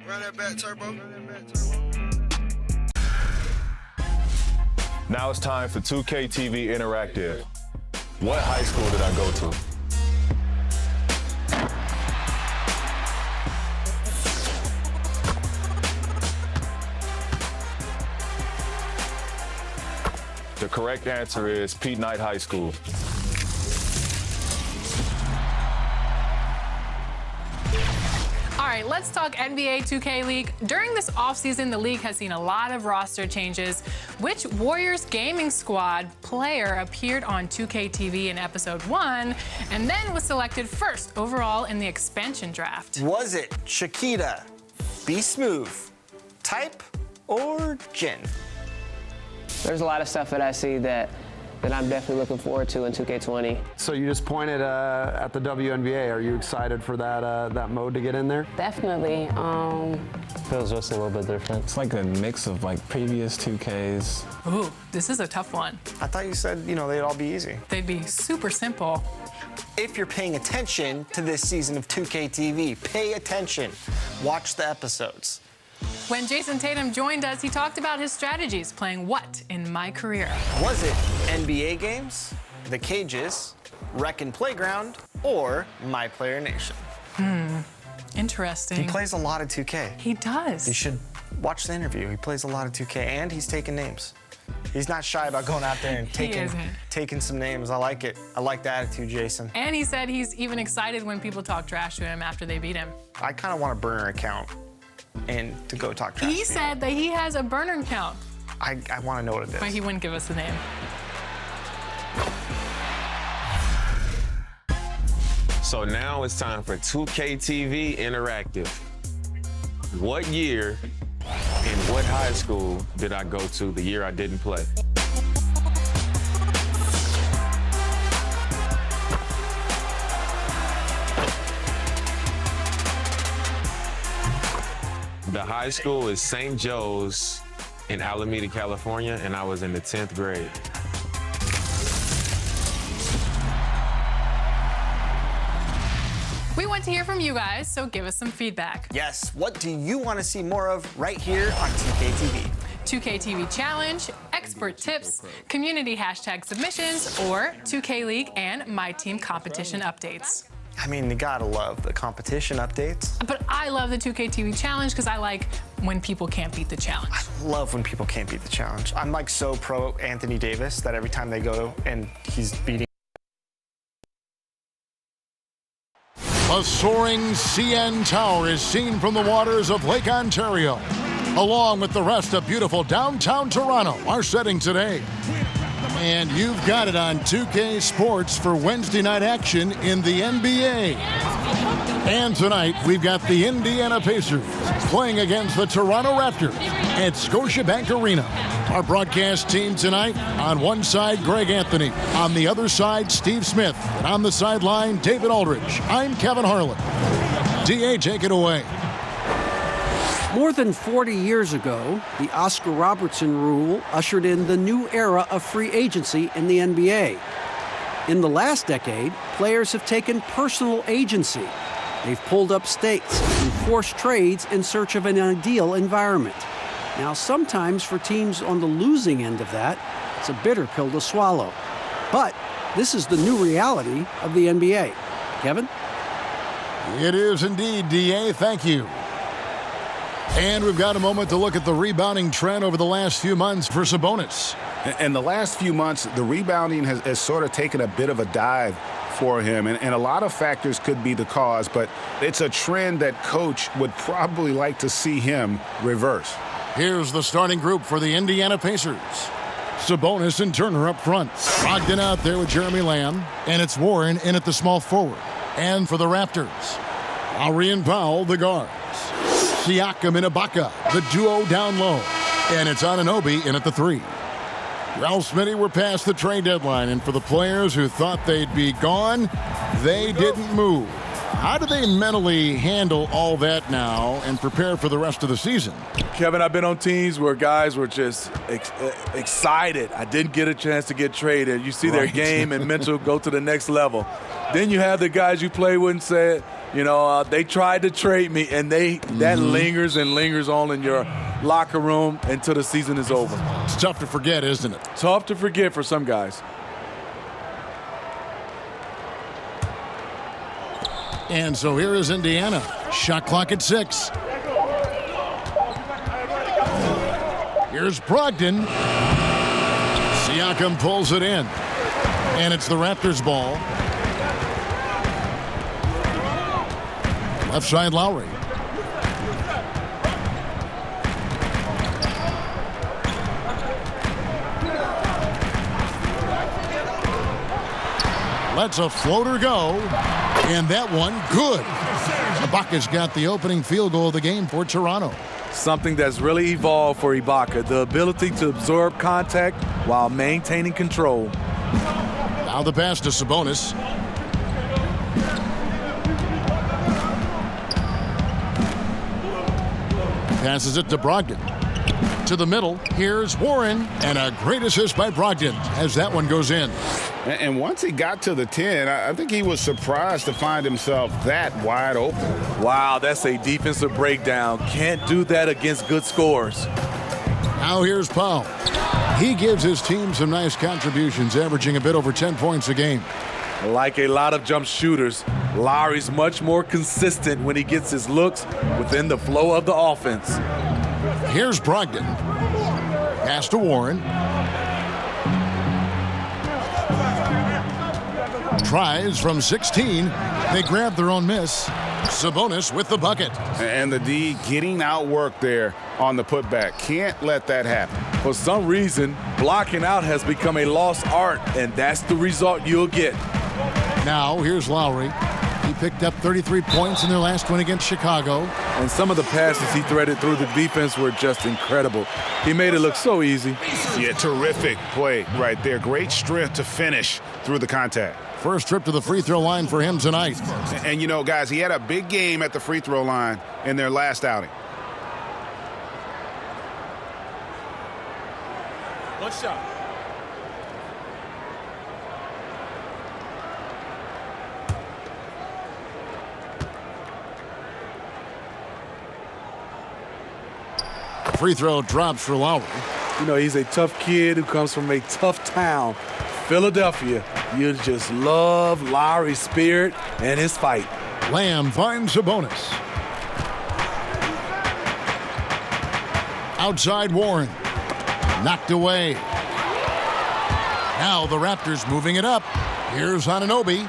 Run that back, Turbo. Now it's time for 2K TV Interactive. What high school did I go to? The correct answer is Pete Knight High School. All right, let's talk NBA 2K League. During this offseason, the league has seen a lot of roster changes. Which Warriors gaming squad player appeared on 2K TV in episode 1 and then was selected first overall in the expansion draft? Was it Chiquita, Be Smooth, Type, or Jen? There's a lot of stuff that I see that I'm definitely looking forward to in 2K20. So you just pointed at the WNBA. Are you excited for that mode to get in there? Definitely. Feels just a little bit different. It's like a mix of like previous 2Ks. Ooh, this is a tough one. I thought you said, they'd all be easy. They'd be super simple. If you're paying attention to this season of 2K TV, pay attention. Watch the episodes. When Jason Tatum joined us, he talked about his strategies playing what in My Career. Was it NBA games, The Cages, Wreckin' Playground, or My Player Nation? Interesting. He plays a lot of 2K. He does. You should watch the interview. He plays a lot of 2K, and he's taking names. He's not shy about going out there and taking some names. I like it. I like the attitude, Jason. And he said he's even excited when people talk trash to him after they beat him. I kind of want a burner account and to go talk trash. He said that he has a burner count. I want to know what it is. But he wouldn't give us the name. So now it's time for 2K TV Interactive. What year and what high school did I go to the year I didn't play? The high school is St. Joe's in Alameda, California, and I was in the 10th grade. We want to hear from you guys, so give us some feedback. Yes, what do you want to see more of right here on 2K TV? 2K TV Challenge, expert tips, community hashtag submissions, or 2K League and My Team competition updates. I mean, you gotta love the competition updates. But I love the 2K TV Challenge because I like when people can't beat the challenge. I love when people can't beat the challenge. I'm like so pro Anthony Davis that every time they go and he's beating. A soaring CN Tower is seen from the waters of Lake Ontario. Along with the rest of beautiful downtown Toronto, our setting today. And you've got it on 2K Sports for Wednesday night action in the NBA. And tonight, we've got the Indiana Pacers playing against the Toronto Raptors at Scotiabank Arena. Our broadcast team tonight, on one side, Greg Anthony. On the other side, Steve Smith. And on the sideline, David Aldridge. I'm Kevin Harlan. DA, take it away. More than 40 years ago, the Oscar Robertson rule ushered in the new era of free agency in the NBA. In the last decade, players have taken personal agency. They've pulled up stakes and forced trades in search of an ideal environment. Now, sometimes for teams on the losing end of that, it's a bitter pill to swallow. But this is the new reality of the NBA. Kevin? It is indeed, DA. Thank you. And we've got a moment to look at the rebounding trend over the last few months for Sabonis. In the last few months, the rebounding has sort of taken a bit of a dive for him, and a lot of factors could be the cause, but it's a trend that coach would probably like to see him reverse. Here's the starting group for the Indiana Pacers. Sabonis and Turner up front. Brogdon out there with Jeremy Lamb, and it's Warren in at the small forward. And for the Raptors, Lowry and Powell, the guards. Siakam and Ibaka, the duo down low. And it's Anunoby in at the 3. Ralph Smitty, we're past the trade deadline, and for the players who thought they'd be gone, they didn't move. How do they mentally handle all that now and prepare for the rest of the season? Kevin, I've been on teams where guys were just excited. I didn't get a chance to get traded. You see their game and mental go to the next level. Then you have the guys you play with and say, they tried to trade me, and that lingers and lingers on in your locker room until the season is over. It's tough to forget, isn't it? Tough to forget for some guys. And so here is Indiana. Shot clock at 6. Here's Brogdon. Siakam pulls it in. And it's the Raptors' ball. Left side, Lowry. Lets a floater go. And that one, good. Ibaka's got the opening field goal of the game for Toronto. Something that's really evolved for Ibaka, the ability to absorb contact while maintaining control. Now the pass to Sabonis. Passes it to Brogdon. To the middle, here's Warren, and a great assist by Brogdon as that one goes in. And once he got to the 10, I think he was surprised to find himself that wide open. Wow, that's a defensive breakdown. Can't do that against good scores. Now here's Powell. He gives his team some nice contributions, averaging a bit over 10 points a game. Like a lot of jump shooters, Lowry's much more consistent when he gets his looks within the flow of the offense. Here's Brogdon. Pass to Warren. Tries from 16. They grab their own miss. Sabonis with the bucket. And the D getting outworked there on the putback. Can't let that happen. For some reason, blocking out has become a lost art, and that's the result you'll get. Now, here's Lowry. He picked up 33 points in their last win against Chicago. And some of the passes he threaded through the defense were just incredible. He made it look so easy. Yeah, terrific play right there. Great strength to finish through the contact. First trip to the free throw line for him tonight. And, guys, he had a big game at the free throw line in their last outing. One shot. Free throw drops for Lowry. He's a tough kid who comes from a tough town, Philadelphia. You just love Lowry's spirit and his fight. Lamb finds Sabonis. Outside Warren. Knocked away. Now the Raptors moving it up. Here's Anunoby.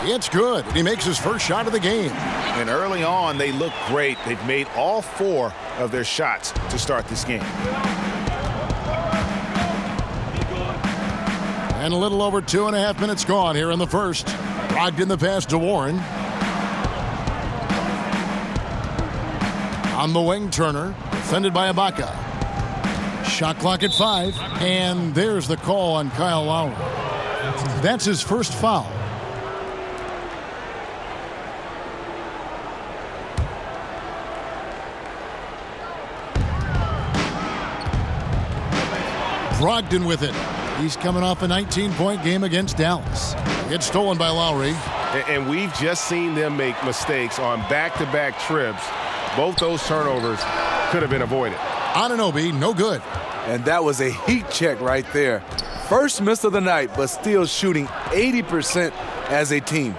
It's good. He makes his first shot of the game. And early on, they look great. They've made all 4 of their shots to start this game. And a little over 2.5 minutes gone here in the first. Brogdon the pass to Warren. On the wing, Turner. Defended by Ibaka. Shot clock at 5. And there's the call on Kyle Lowry. That's his first foul. Brogdon with it. He's coming off a 19-point game against Dallas. It's stolen by Lowry. And we've just seen them make mistakes on back-to-back trips. Both those turnovers could have been avoided. Anunoby, no good. And that was a heat check right there. First miss of the night, but still shooting 80% as a team.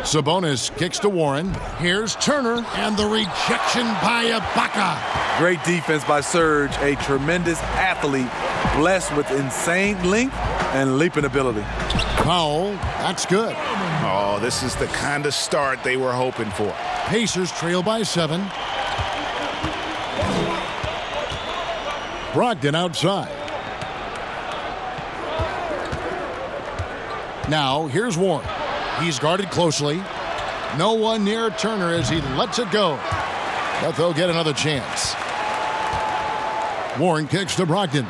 Sabonis kicks to Warren. Here's Turner, and the rejection by Ibaka. Great defense by Serge, a tremendous athlete, blessed with insane length and leaping ability. Powell, that's good. Oh, this is the kind of start they were hoping for. Pacers trail by 7. Brogdon outside. Now, here's Warren. He's guarded closely. No one near Turner as he lets it go. But they'll get another chance. Warren kicks to Brogdon.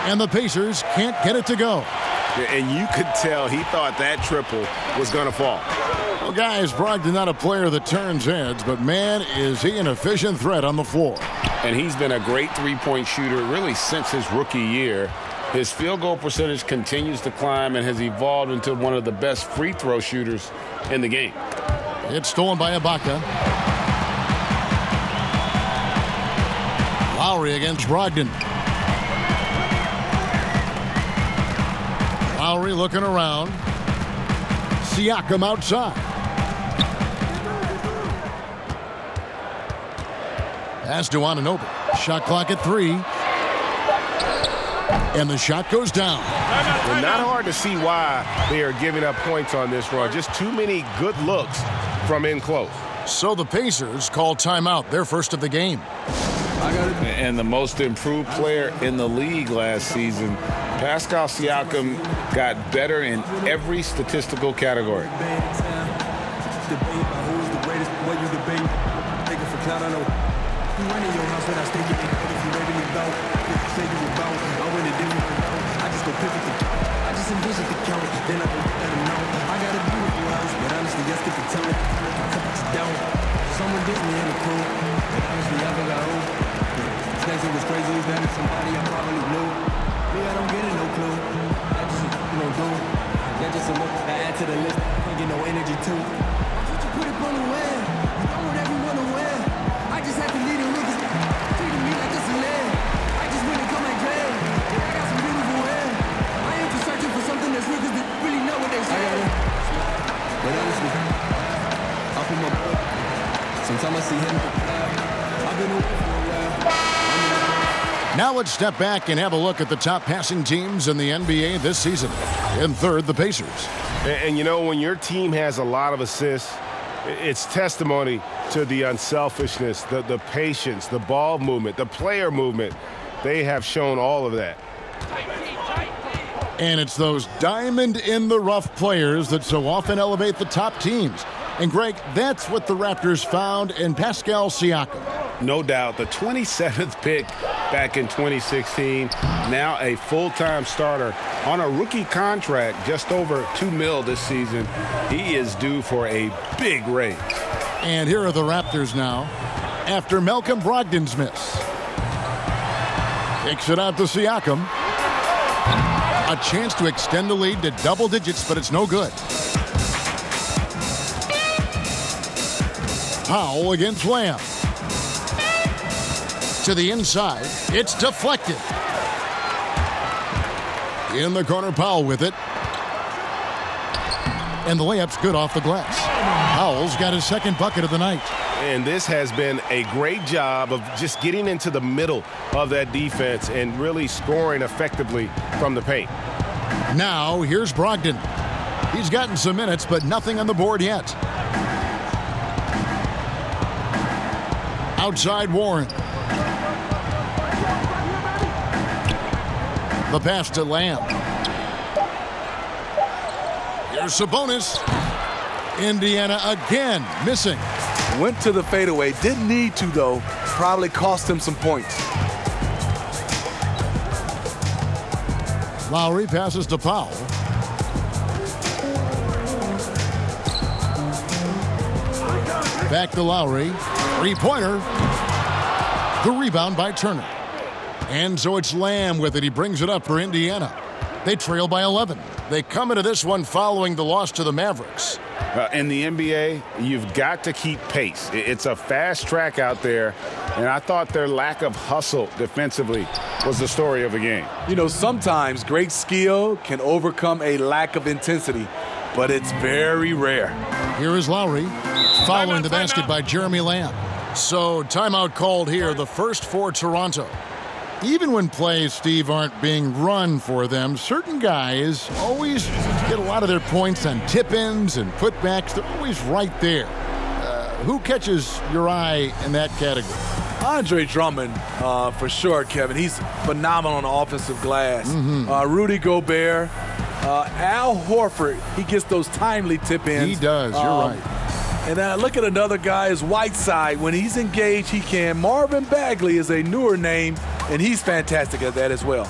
And the Pacers can't get it to go. And you could tell he thought that triple was going to fall. Well, guys, Brogdon not a player that turns heads, but man, is he an efficient threat on the floor. And he's been a great three-point shooter really since his rookie year. His field goal percentage continues to climb and has evolved into one of the best free throw shooters in the game. It's stolen by Ibaka. Lowry against Brogdon. Lowry looking around. Siakam outside. Pass to Anunoby. Shot clock at 3. And the shot goes down. And not hard to see why they are giving up points on this run. Just too many good looks from in close. So the Pacers call timeout, their first of the game. And the most improved player in the league last season, Pascal Siakam, got better in every statistical category. It was crazy as that somebody I probably knew. Me, I don't get it, no clue. I just, do. That just a look to add to the list. Can't get no energy too. But you put it on the wear. You don't want everyone to wear. I just had to lead the niggas treating me like this a land. I just went and come like glad. Yeah, I got some beautiful hair. I ain't just searching for something that's real, cause they really know what they say. But honestly, I put my boy. Sometimes I see him. I've been away for a while. Now let's step back and have a look at the top passing teams in the NBA this season. In third, the Pacers. And when your team has a lot of assists, it's testimony to the unselfishness, the patience, the ball movement, the player movement. They have shown all of that. And it's those diamond-in-the-rough players that so often elevate the top teams. And, Greg, that's what the Raptors found in Pascal Siakam. No doubt. The 27th pick back in 2016, now a full-time starter on a rookie contract, just over $2 million this season. He is due for a big raise. And here are the Raptors now after Malcolm Brogdon's miss. Kicks it out to Siakam. A chance to extend the lead to double digits, but it's no good. Powell against Lamb. To the inside. It's deflected. In the corner, Powell with it. And the layup's good off the glass. Powell's got his second bucket of the night. And this has been a great job of just getting into the middle of that defense and really scoring effectively from the paint. Now, here's Brogdon. He's gotten some minutes, but nothing on the board yet. Outside Warren. The pass to Lamb. Here's Sabonis. Indiana again missing. Went to the fadeaway. Didn't need to, though. Probably cost him some points. Lowry passes to Powell. Back to Lowry. Three-pointer. The rebound by Turner. And so it's Lamb with it. He brings it up for Indiana. They trail by 11. They come into this one following the loss to the Mavericks. In the NBA, you've got to keep pace. It's a fast track out there, and I thought their lack of hustle defensively was the story of the game. Sometimes great skill can overcome a lack of intensity, but it's very rare. Here is Lowry, following the basket by Jeremy Lamb. So timeout called here, the first for Toronto. Even when plays, Steve, aren't being run for them, certain guys always get a lot of their points on tip-ins and putbacks. They're always right there. Who catches your eye in that category? Andre Drummond, for sure, Kevin. He's phenomenal on the offensive glass. Rudy Gobert, Al Horford, he gets those timely tip-ins. He does, you're right. And then look at another guy is Whiteside. When he's engaged, he can. Marvin Bagley is a newer name, and he's fantastic at that as well.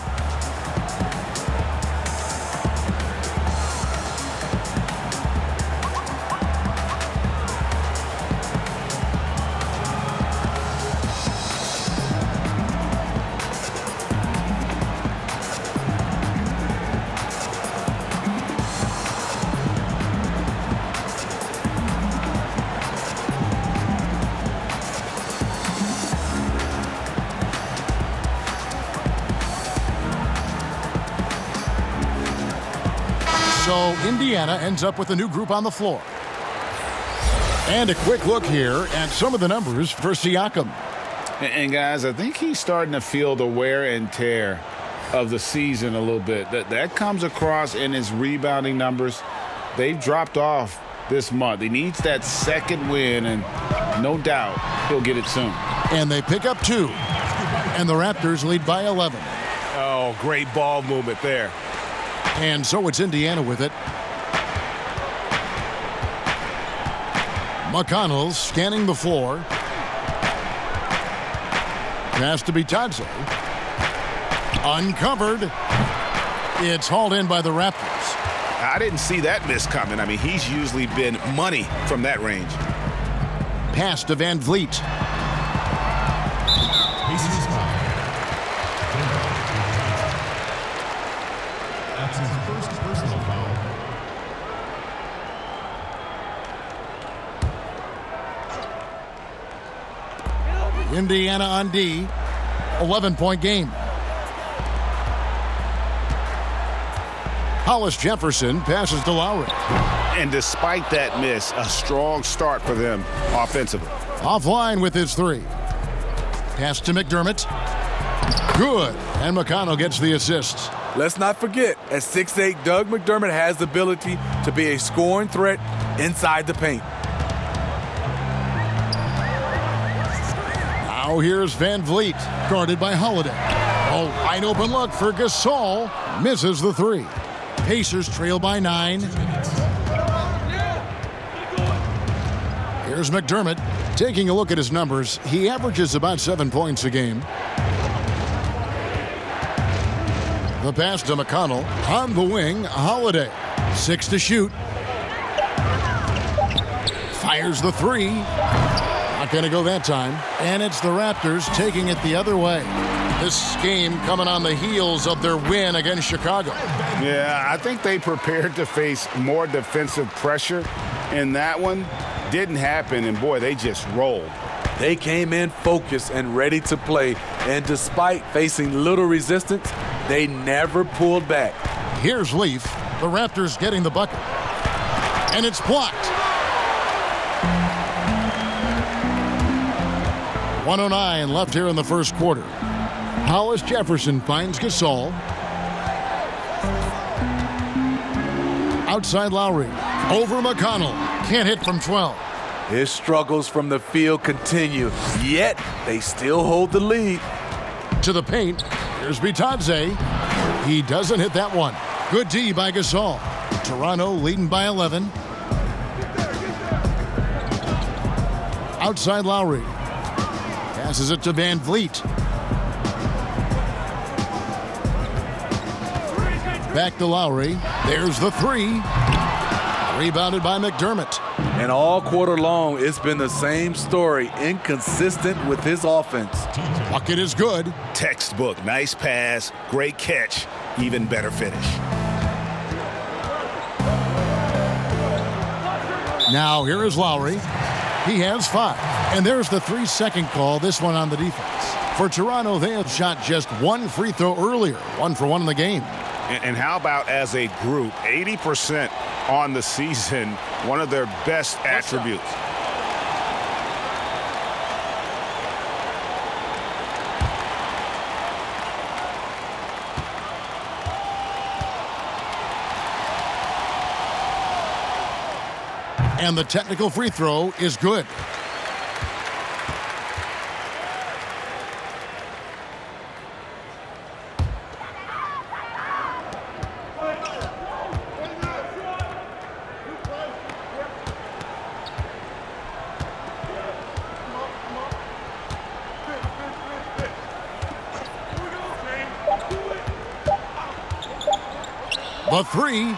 So Indiana ends up with a new group on the floor. And a quick look here at some of the numbers for Siakam. And guys, I think he's starting to feel the wear and tear of the season a little bit. That comes across in his rebounding numbers. They've dropped off this month. He needs that second win, and no doubt he'll get it soon. And they pick up 2. And the Raptors lead by 11. Oh, great ball movement there. And so it's Indiana with it. McConnell scanning the floor. Pass to Bitadze. Uncovered. It's hauled in by the Raptors. I didn't see that miss coming. I mean, he's usually been money from that range. Pass to Van Vliet. That's his first personal foul. Indiana on D. 11-point game. Hollis Jefferson passes to Lowry. And despite that miss, a strong start for them offensively. Offline with his 3. Pass to McDermott. Good. And McConnell gets the assist. Let's not forget, at 6'8", Doug McDermott has the ability to be a scoring threat inside the paint. Now here's Van Vliet, guarded by Holiday. A wide open look for Gasol. Misses the 3. Pacers trail by 9. Here's McDermott. Taking a look at his numbers, he averages about 7 points a game. The pass to McConnell. On the wing, Holiday. 6 to shoot. Fires the 3. Not going to go that time. And it's the Raptors taking it the other way. This game coming on the heels of their win against Chicago. Yeah, I think they prepared to face more defensive pressure, and that one didn't happen, and boy, they just rolled. They came in focused and ready to play, and despite facing little resistance, they never pulled back. Here's Leaf. The Raptors getting the bucket. And it's blocked. 1:09 left here in the first quarter. Hollis Jefferson finds Gasol. Outside Lowry. Over McConnell. Can't hit from 12. His struggles from the field continue, yet they still hold the lead. To the paint. Here's Bitadze. He doesn't hit that one. Good D by Gasol. Toronto leading by 11. Outside Lowry. Passes it to Van Vliet. Back to Lowry. There's the 3. Rebounded by McDermott. And all quarter long, it's been the same story, inconsistent with his offense. Bucket is good. Textbook. Nice pass. Great catch. Even better finish. Now here is Lowry. He has 5. And there's the 3-second call, this one on the defense. For Toronto, they have shot just 1 free throw earlier. 1 for 1 in the game. And how about as a group, 80% on the season, one of their best attributes. And the technical free throw is good. The 3.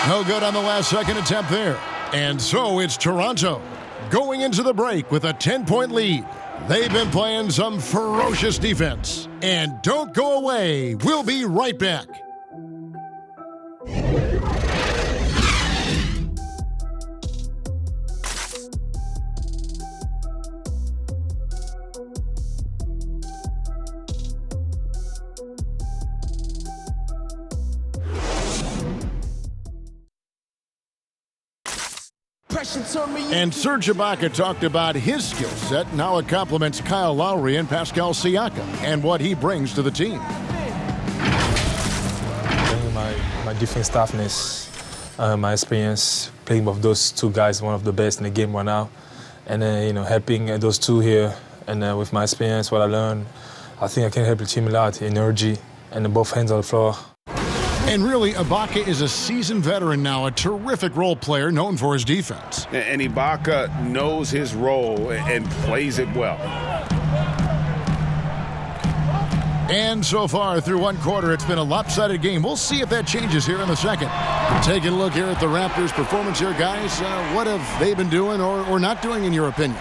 No good on the last second attempt there. And so it's Toronto going into the break with a 10-point lead. They've been playing some ferocious defense. And don't go away. We'll be right back. And Serge Ibaka talked about his skill set and how it complements Kyle Lowry and Pascal Siakam and what he brings to the team. My defense toughness, my experience playing with those two guys, one of the best in the game right now, and then helping those two here, and with my experience, what I learned, I think I can help the team a lot, energy, and both hands on the floor. And really, Ibaka is a seasoned veteran now, a terrific role player known for his defense. And Ibaka knows his role and plays it well. And so far, through one quarter, it's been a lopsided game. We'll see if that changes here in the second. Taking a look here at the Raptors' performance here, guys. What have they been doing or not doing, in your opinion?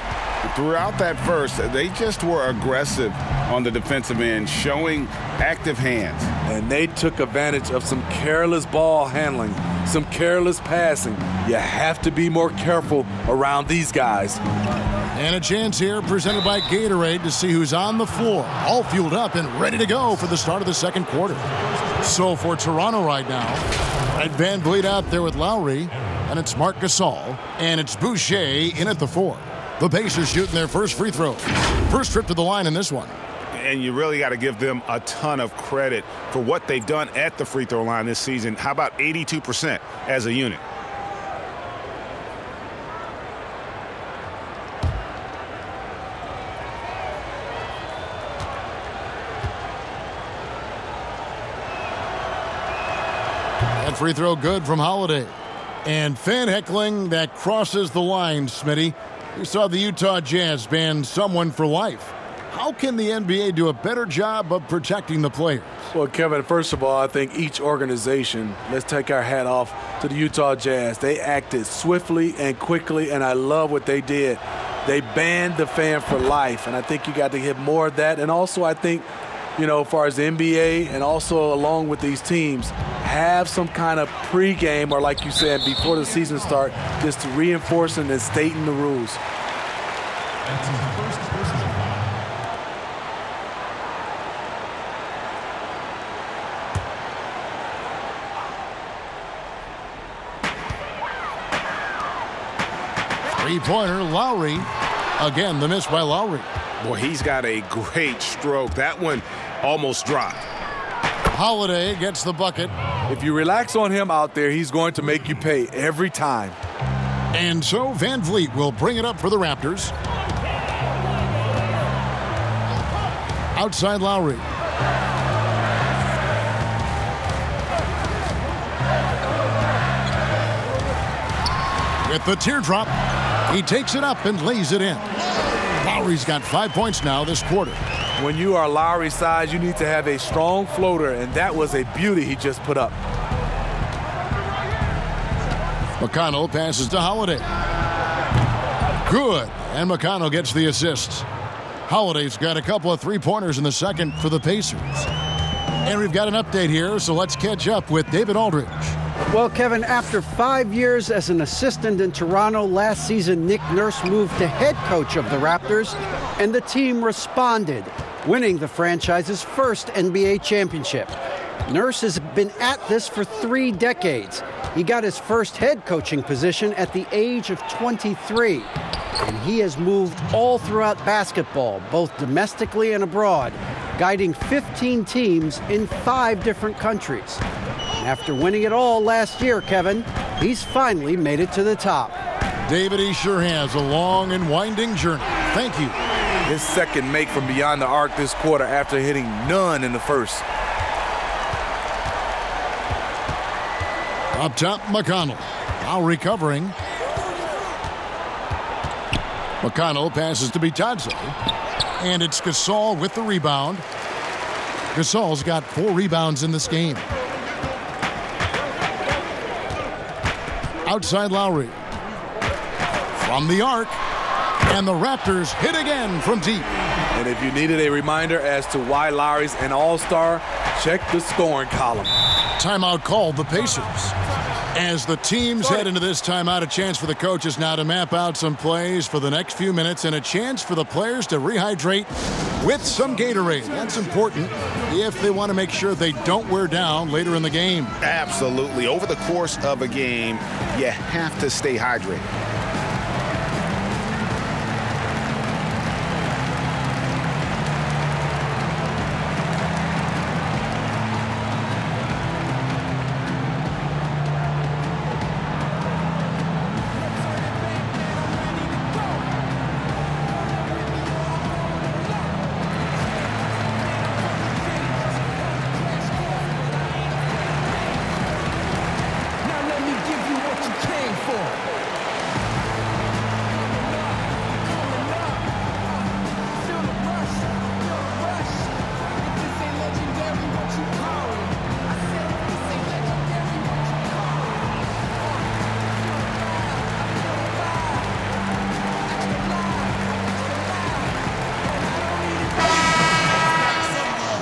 Throughout that first, they just were aggressive on the defensive end, showing active hands. And they took advantage of some careless ball handling, some careless passing. You have to be more careful around these guys. And a chance here presented by Gatorade to see who's on the floor, all fueled up and ready to go for the start of the second quarter. So for Toronto right now, at Van Vliet out there with Lowry, and it's Marc Gasol, and it's Boucher in at the 4. The Pacers shooting their first free throw. First trip to the line in this one. And you really got to give them a ton of credit for what they've done at the free throw line this season. How about 82% as a unit? That free throw good from Holiday. And fan heckling that crosses the line, Smitty. We saw the Utah Jazz ban someone for life. How can the NBA do a better job of protecting the players? Well, Kevin, first of all, I think each organization, let's take our hat off to the Utah Jazz. They acted swiftly and quickly, and I love what they did. They banned the fan for life, and I think you got to get more of that. And also, I think, as far as the NBA and also along with these teams, have some kind of pregame or, like you said, before the season starts, just to reinforcing and stating the rules. That's his first personal foul. Three-pointer, Lowry. Again, the miss by Lowry. Boy, he's got a great stroke. That one almost dropped. Holiday gets the bucket. If you relax on him out there, he's going to make you pay every time. And so Van Vliet will bring it up for the Raptors. Outside Lowry. With the teardrop, he takes it up and lays it in. Lowry's got 5 points now this quarter. When you are Lowry's size, you need to have a strong floater, and that was a beauty he just put up. McConnell passes to Holiday. Good, and McConnell gets the assist. Holiday's got a couple of three-pointers in the second for the Pacers. And we've got an update here, so let's catch up with David Aldridge. Well, Kevin, after 5 years as an assistant in Toronto, last season Nick Nurse moved to head coach of the Raptors, and the team responded, winning the franchise's first NBA championship. Nurse has been at this for 3 decades. He got his first head coaching position at the age of 23, and he has moved all throughout basketball, both domestically and abroad, guiding 15 teams in 5 different countries. After winning it all last year, Kevin, he's finally made it to the top. David, he sure has a long and winding journey. Thank you. His second make from beyond the arc this quarter after hitting none in the first. Up top, McConnell. Now recovering. McConnell passes to Bitadze. And it's Gasol with the rebound. Gasol's got 4 rebounds in this game. Outside Lowry. From the arc. And the Raptors hit again from deep. And if you needed a reminder as to why Lowry's an all-star, check the scoring column. Timeout called the Pacers. As the teams head into this timeout, a chance for the coaches now to map out some plays for the next few minutes and a chance for the players to rehydrate with some Gatorade. That's important if they want to make sure they don't wear down later in the game. Absolutely. Over the course of a game, you have to stay hydrated.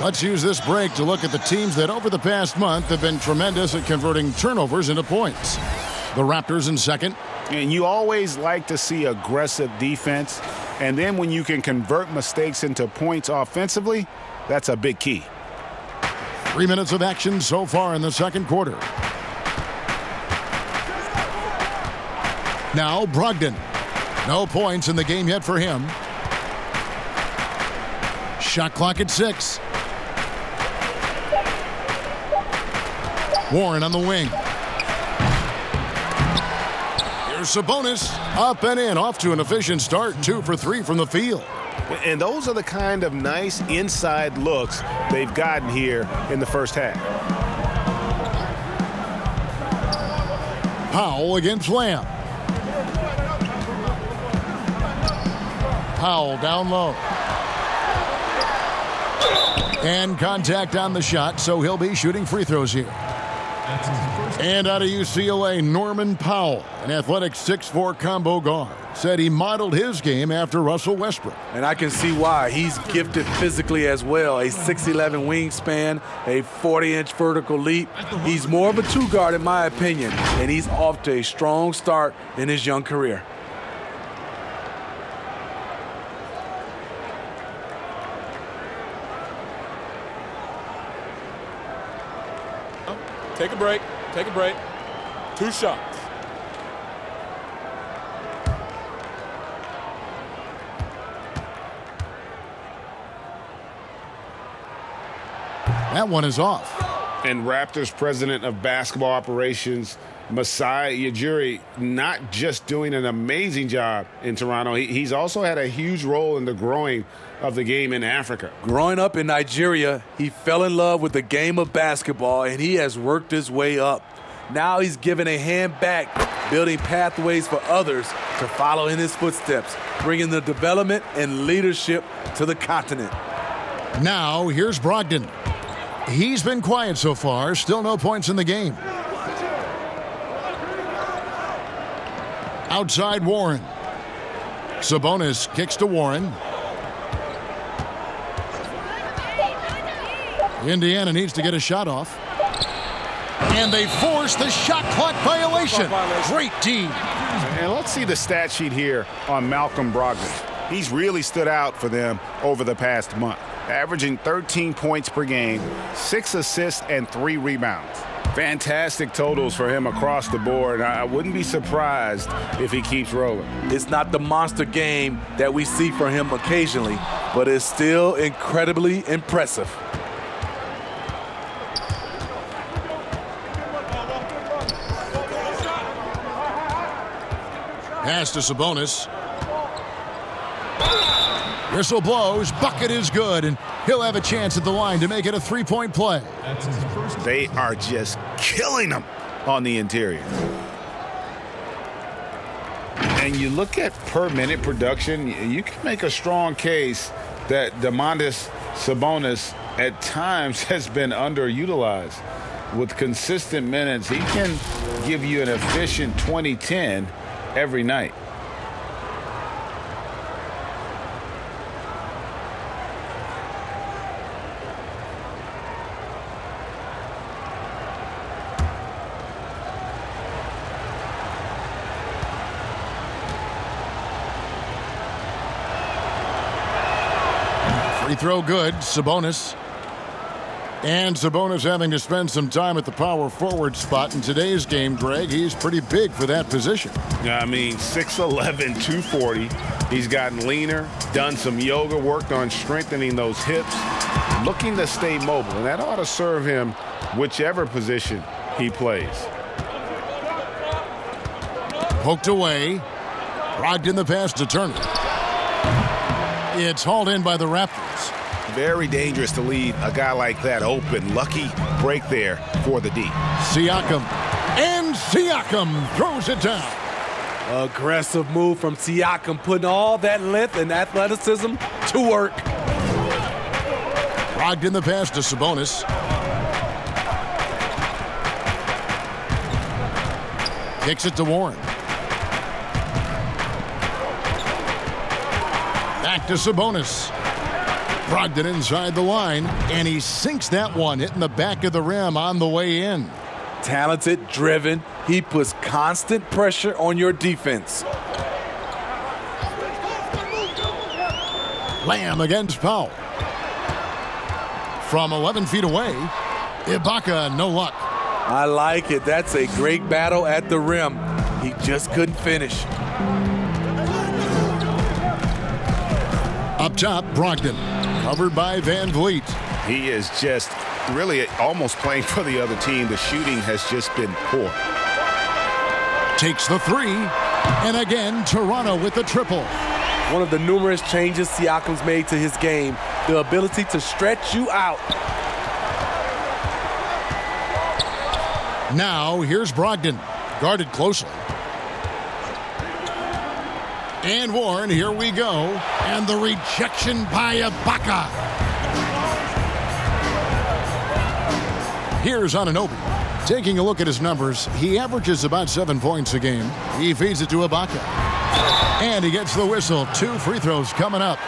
Let's use this break to look at the teams that over the past month have been tremendous at converting turnovers into points. The Raptors in second. And you always like to see aggressive defense. And then when you can convert mistakes into points offensively, that's a big key. 3 minutes of action so far in the second quarter. Now Brogdon. No points in the game yet for him. Shot clock at 6. Warren on the wing. Here's Sabonis. Up and in, off to an efficient start. 2 for 3 from the field. And those are the kind of nice inside looks they've gotten here in the first half. Powell against Lamb. Powell down low. And contact on the shot, so he'll be shooting free throws here. And out of UCLA, Norman Powell, an athletic 6'4" combo guard, said he modeled his game after Russell Westbrook. And I can see why. He's gifted physically as well. A 6'11" wingspan, a 40-inch vertical leap. He's more of a two guard in my opinion, and he's off to a strong start in his young career. Take a break. Take a break. 2 shots. That one is off. And Raptors president of basketball operations, Masai Ujiri, not just doing an amazing job in Toronto, he's also had a huge role in the growing of the game in Africa. Growing up in Nigeria, he fell in love with the game of basketball, and he has worked his way up. Now he's given a hand back, building pathways for others to follow in his footsteps, bringing the development and leadership to the continent. Now here's Brogdon. He's been quiet so far, still no points in the game. Outside Warren. Sabonis kicks to Warren. Indiana needs to get a shot off. And they force the shot clock violation. Great D. And let's see the stat sheet here on Malcolm Brogdon. He's really stood out for them over the past month, averaging 13 points per game, 6 assists, and 3 rebounds. Fantastic totals for him across the board. I wouldn't be surprised if he keeps rolling. It's not the monster game that we see from him occasionally, but it's still incredibly impressive. Pass to Sabonis. Whistle blows, bucket is good, and he'll have a chance at the line to make it a 3-point play. They are just killing them on the interior. And you look at per minute production, you can make a strong case that Domantas Sabonis at times has been underutilized. With consistent minutes, he can give you an efficient 20-10 every night. Free throw good, Sabonis. And Sabonis having to spend some time at the power forward spot in today's game, Greg. He's pretty big for that position. Yeah, I mean, 6'11", 240. He's gotten leaner, done some yoga, worked on strengthening those hips, looking to stay mobile, and that ought to serve him whichever position he plays. Poked away. Brogdon the pass to Turner. It's hauled in by the Raptors. Very dangerous to leave a guy like that open. Lucky break there for the D. Siakam. And Siakam throws it down. Aggressive move from Siakam, putting all that length and athleticism to work. Brogdon the pass to Sabonis. Kicks it to Warren. Back to Sabonis. Brogdon inside the line, and he sinks that one, hitting the back of the rim on the way in. Talented, driven. He puts constant pressure on your defense. Lamb against Powell. From 11 feet away, Ibaka, no luck. I like it. That's a great battle at the rim. He just couldn't finish. Up top, Brogdon, covered by Van Vliet. He is just really almost playing for the other team. The shooting has just been poor. Takes the three, and again, Toronto with the triple. One of the numerous changes Siakam's made to his game, the ability to stretch you out. Now, here's Brogdon, guarded closely. And Warren, here we go. And the rejection by Ibaka. Here's Anunoby. Taking a look at his numbers, he averages about 7 points a game. He feeds it to Ibaka. And he gets the whistle. 2 free throws coming up.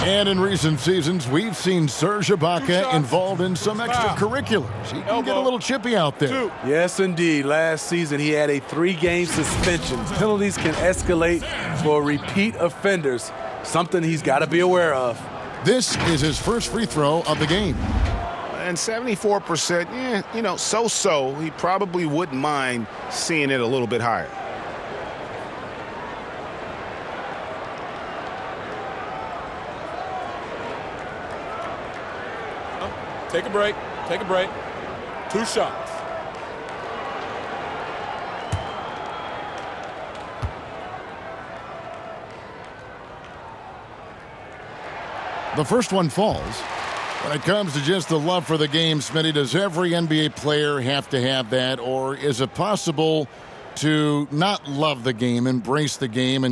And in recent seasons, we've seen Serge Ibaka involved in some extracurriculars. He can get a little chippy out there. Yes, indeed. Last season, he had a 3-game suspension. Penalties can escalate for repeat offenders, something he's got to be aware of. This is his first free throw of the game. And 74%, so-so. He probably wouldn't mind seeing it a little bit higher. Take a break. Take a break. 2 shots. The first one falls. When it comes to just the love for the game, Smitty, does every NBA player have to have that, or is it possible to not love the game, embrace the game,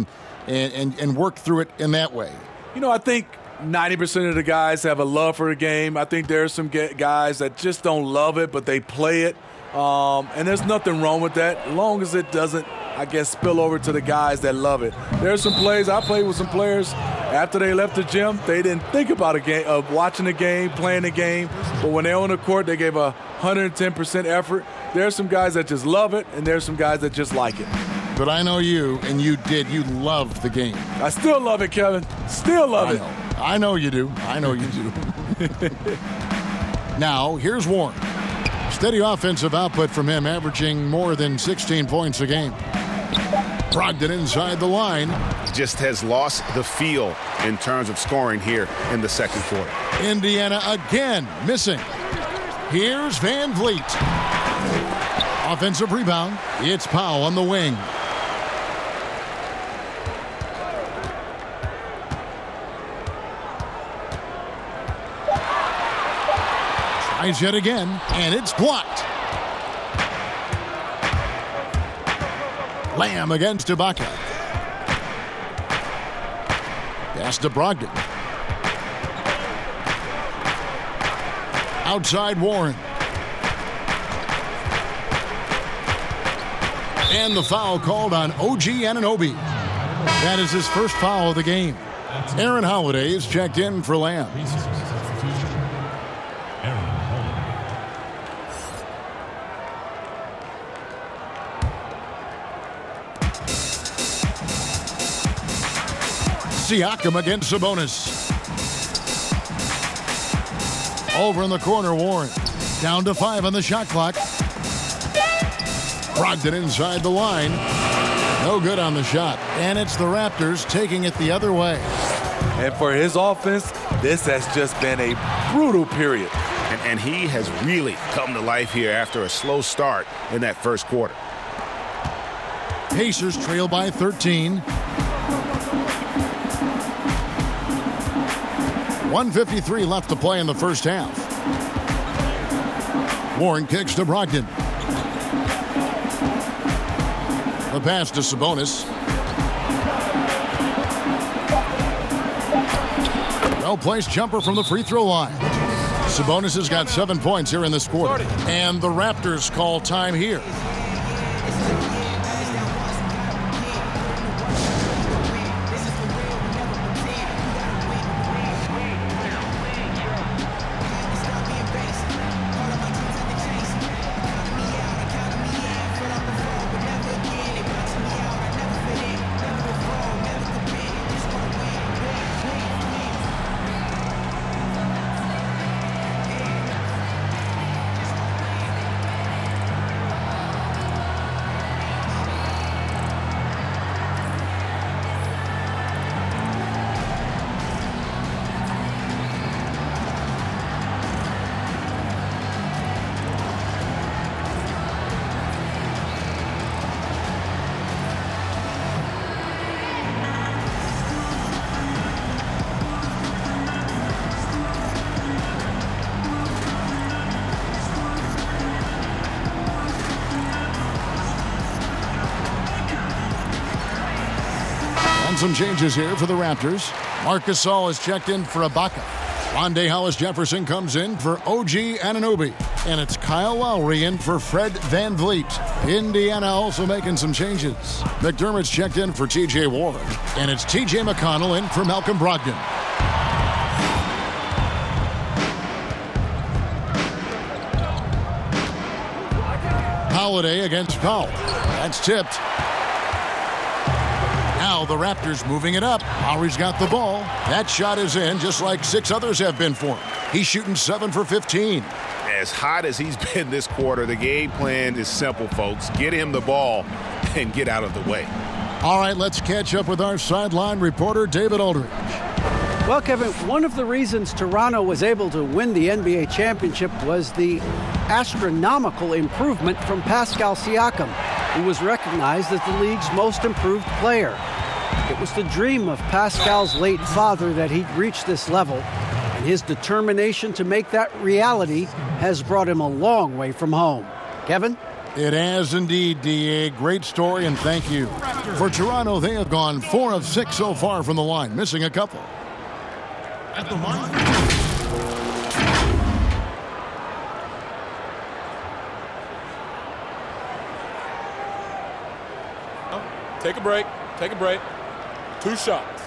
and work through it in that way? I think 90% of the guys have a love for the game. I think there are some guys that just don't love it, but they play it. And there's nothing wrong with that, as long as it doesn't, spill over to the guys that love it. There's some plays, I played with some players, after they left the gym, they didn't think about a game, of watching the game, playing the game. But when they're on the court, they gave 110% effort. There's some guys that just love it, and there's some guys that just like it. But I know you, and you did. You loved the game. I still love it, Kevin. Still love it. I know you do. I know you do. Now, here's Warren. Steady offensive output from him, averaging more than 16 points a game. Brogdon inside the line. Just has lost the feel in terms of scoring here in the second quarter. Indiana again missing. Here's Van Vliet. Offensive rebound. It's Powell on the wing. Tries yet again, and it's blocked. Lamb against Ibaka. Pass to Brogdon. Outside Warren. And the foul called on OG Anunoby. That is his first foul of the game. Aaron Holiday is checked in for Lamb. Siakam against Sabonis. Over in the corner, Warren. Down to 5 on the shot clock. Brogdon inside the line. No good on the shot. And it's the Raptors taking it the other way. And for his offense, this has just been a brutal period. And he has really come to life here after a slow start in that first quarter. Pacers trail by 13. 1:53 left to play in the first half. Warren kicks to Brogdon. The pass to Sabonis. Well-placed jumper from the free throw line. Sabonis has got 7 points here in this quarter. And the Raptors call time here. making some changes here for the Raptors. Marc Gasol is checked in for Ibaka. Rondé Hollis-Jefferson comes in for OG Anunoby. And it's Kyle Lowry in for Fred VanVleet. Indiana also making some changes. McDermott's checked in for TJ Warren. And it's TJ McConnell in for Malcolm Brogdon. Holiday against Powell. That's tipped. Now the Raptors moving it up. Lowry's got the ball. That shot is in, just like 6 others have been for him. He's shooting 7 for 15. As hot as he's been this quarter, the game plan is simple, folks. Get him the ball and get out of the way. All right, let's catch up with our sideline reporter, David Aldridge. Well, Kevin, one of the reasons Toronto was able to win the NBA championship was the astronomical improvement from Pascal Siakam, who was recognized as the league's most improved player. It was the dream of Pascal's late father that he'd reach this level, and his determination to make that reality has brought him a long way from home. Kevin? It has indeed, D.A. Great story, and thank you. For Toronto, they have gone 4 of 6 so far from the line, missing a couple. At the line. Take a break. Take a break. 2 shots.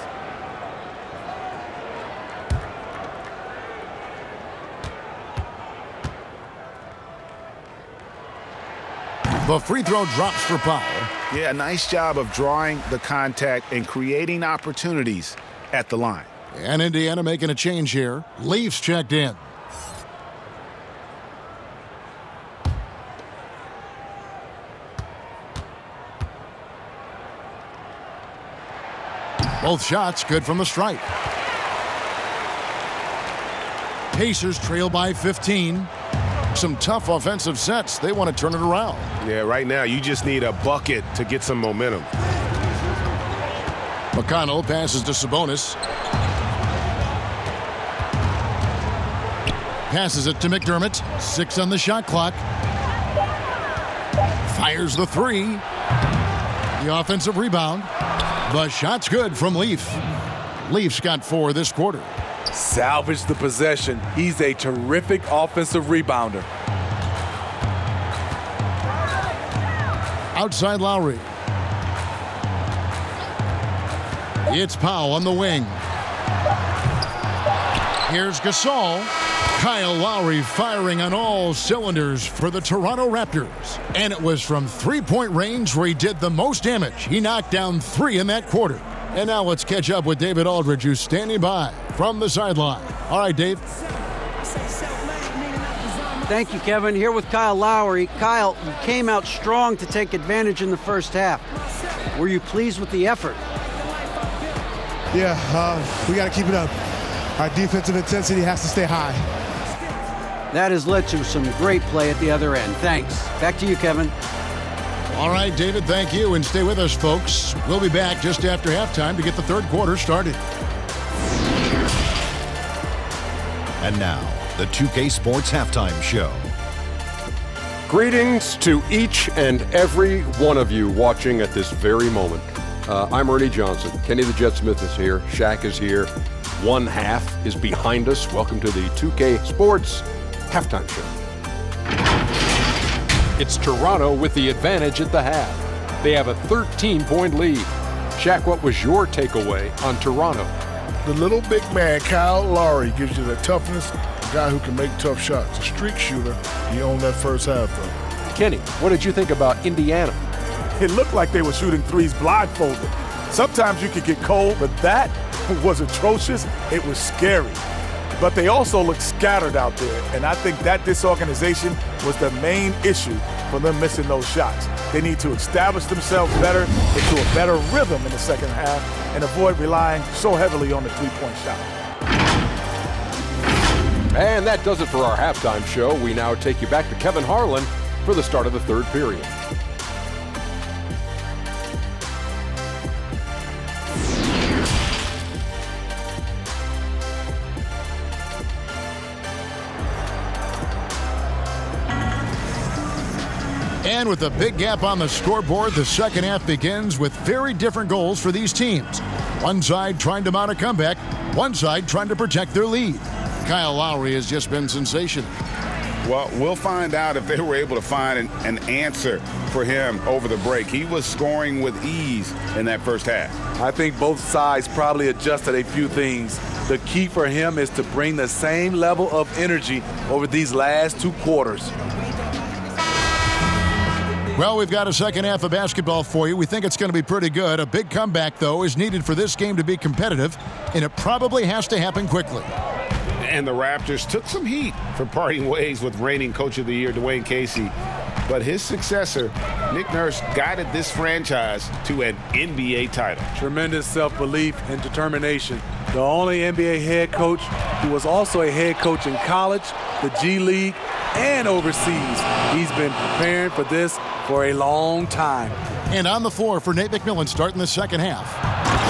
The free throw drops for Powell. Yeah, nice job of drawing the contact and creating opportunities at the line. And Indiana making a change here. Leafs checked in. Both shots good from the stripe. Pacers trail by 15. Some tough offensive sets. They want to turn it around. Yeah, right now you just need a bucket to get some momentum. McConnell passes to Sabonis. Passes it to McDermott. 6 on the shot clock. Fires the 3. The offensive rebound. The shot's good from Leaf. Leafs got 4 this quarter. Salvage the possession. He's a terrific offensive rebounder. Outside Lowry. It's Powell on the wing. Here's Gasol. Kyle Lowry firing on all cylinders for the Toronto Raptors. And it was from three-point range where he did the most damage. He knocked down 3 in that quarter. And now let's catch up with David Aldridge, who's standing by from the sideline. All right, Dave. Thank you, Kevin. Here with Kyle Lowry. Kyle, you came out strong to take advantage in the first half. Were you pleased with the effort? Yeah, we got to keep it up. Our defensive intensity has to stay high. That has led to some great play at the other end. Thanks. Back to you, Kevin. All right, David, thank you. And stay with us, folks. We'll be back just after halftime to get the third quarter started. And now, the 2K Sports Halftime Show. Greetings to each and every one of you watching at this very moment. I'm Ernie Johnson. Kenny the Jet Smith is here. Shaq is here. One half is behind us. Welcome to the 2K Sports Halftime Show. It's Toronto with the advantage at the half. They have a 13-point lead. Shaq, what was your takeaway on Toronto? The little big man, Kyle Lowry, gives you the toughness, a guy who can make tough shots. A streak shooter. He owned that first half, though. Kenny, what did you think about Indiana? It looked like they were shooting threes blindfolded. Sometimes you could get cold, but that was atrocious. It was scary. But they also looked scattered out there, and I think that disorganization was the main issue for them missing those shots. They need to establish themselves better, into a better rhythm in the second half, and avoid relying so heavily on the three-point shot. And that does it for our halftime show. We now take you back to Kevin Harlan for the start of the third period. And with a big gap on the scoreboard, the second half begins with very different goals for these teams. One side trying to mount a comeback, one side trying to protect their lead. Kyle Lowry has just been sensational. Well, we'll find out if they were able to find an answer for him over the break. He was scoring with ease in that first half. I think both sides probably adjusted a few things. The key for him is to bring the same level of energy over these last 2 quarters. Well, we've got a second half of basketball for you. We think it's going to be pretty good. A big comeback, though, is needed for this game to be competitive, and it probably has to happen quickly. And the Raptors took some heat for parting ways with reigning Coach of the Year, Dwayne Casey. But his successor, Nick Nurse, guided this franchise to an NBA title. Tremendous self-belief and determination. The only NBA head coach who was also a head coach in college, the G League, and overseas. He's been preparing for this for a long time. And on the floor for Nate McMillan starting the second half.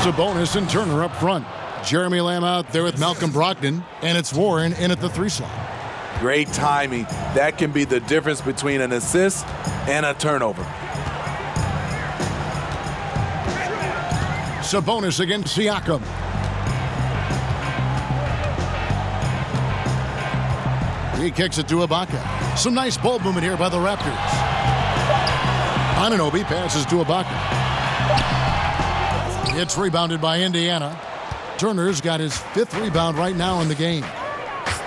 Sabonis and Turner up front. Jeremy Lamb out there with Malcolm Brogdon, and it's Warren in at the 3 slot. Great timing. That can be the difference between an assist and a turnover. Sabonis against Siakam. He kicks it to Ibaka. Some nice ball movement here by the Raptors. Anunoby passes to Ibaka. It's rebounded by Indiana. Turner's got his 5th rebound right now in the game.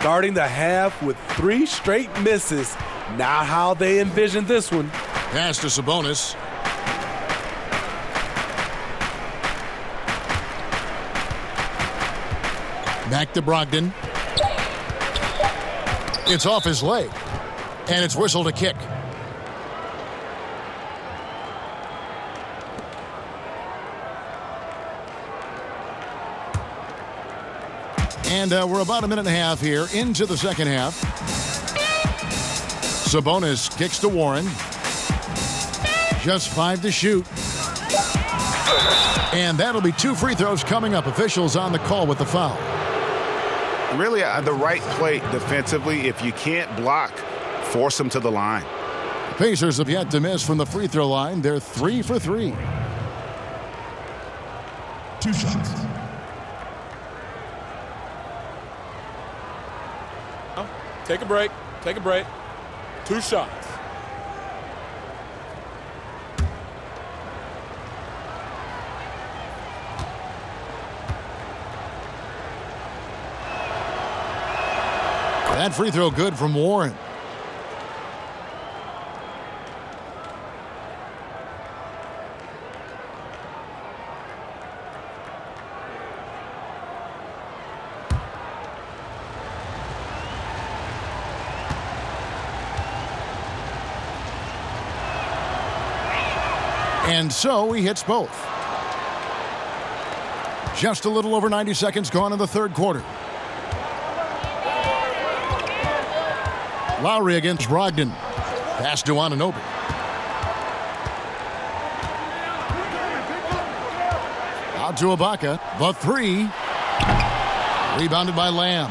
Starting the half with 3 straight misses. Not how they envisioned this one. Pass to Sabonis. Back to Brogdon. It's off his leg, and it's whistled a kick. And we're about a minute and a half here into the second half. Sabonis kicks to Warren. Just 5 to shoot. And that'll be 2 free throws coming up. Officials on the call with the foul. Really the right play defensively. If you can't block, force them to the line. The Pacers have yet to miss from the free throw line. They're 3 for 3. 2 shots. Take a break. Take a break. 2 shots. That free throw good from Warren. And so he hits both. Just a little over 90 seconds gone in the 3rd quarter. Lowry against Brogdon. Pass to Anunoby. Out to Ibaka. The 3. Rebounded by Lamb.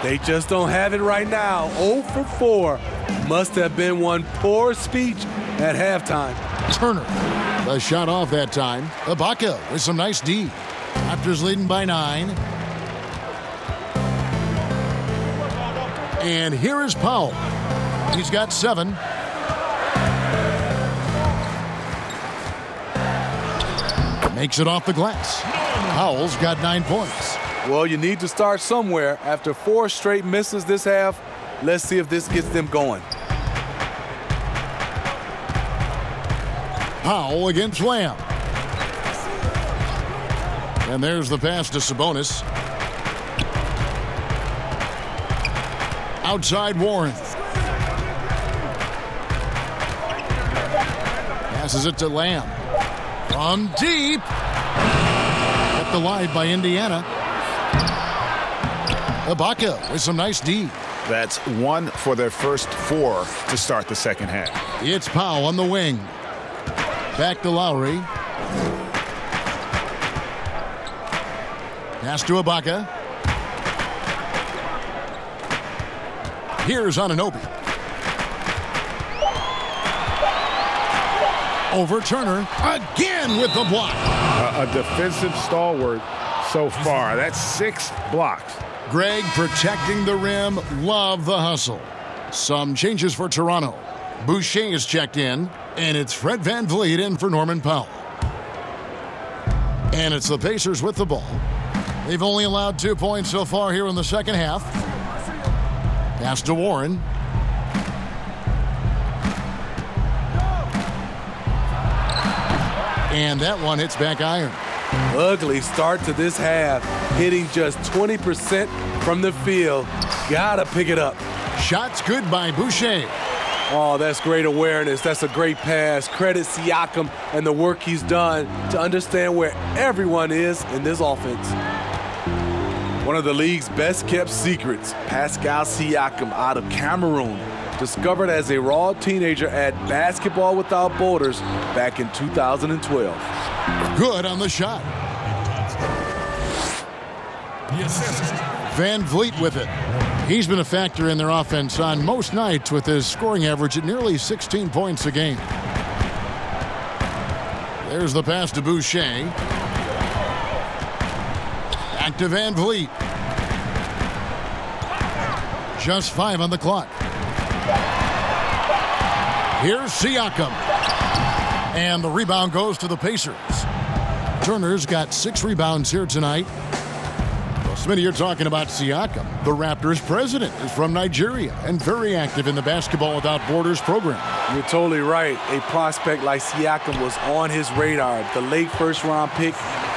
They just don't have it right now. 0 for 4. Must have been one poor speech at halftime. Turner. The shot off that time. Ibaka with some nice D. Raptors leading by 9. And here is Powell. He's got 7. Makes it off the glass. Powell's got 9 points. Well, you need to start somewhere. After 4 straight misses this half, let's see if this gets them going. Powell against Lamb. And there's the pass to Sabonis. Outside Warren. Passes it to Lamb. From deep. Kept alive by Indiana. Ibaka with some nice D. That's 1 for their first 4 to start the second half. It's Powell on the wing. Back to Lowry. Pass to Ibaka. Here's Anunoby. Over Turner, again with the block. A defensive stalwart so far. That's 6 blocks. Greg protecting the rim. Love the hustle. Some changes for Toronto. Boucher is checked in, and it's Fred VanVleet in for Norman Powell. And it's the Pacers with the ball. They've only allowed 2 points so far here in the second half. Pass to Warren. And that one hits back iron. Ugly start to this half. Hitting just 20% from the field. Gotta pick it up. Shots good by Boucher. Oh, that's great awareness. That's a great pass. Credit Siakam and the work he's done to understand where everyone is in this offense. One of the league's best-kept secrets, Pascal Siakam out of Cameroon, discovered as a raw teenager at Basketball Without Borders back in 2012. Good on the shot. VanVleet with it. He's been a factor in their offense on most nights with his scoring average at nearly 16 points a game. There's the pass to Boucher. Back to VanVleet. Just 5 on the clock. Here's Siakam. And the rebound goes to the Pacers. Turner's got 6 rebounds here tonight. Well, Smitty, you're talking about Siakam. The Raptors president is from Nigeria and very active in the Basketball Without Borders program. You're totally right. A prospect like Siakam was on his radar. The late first-round pick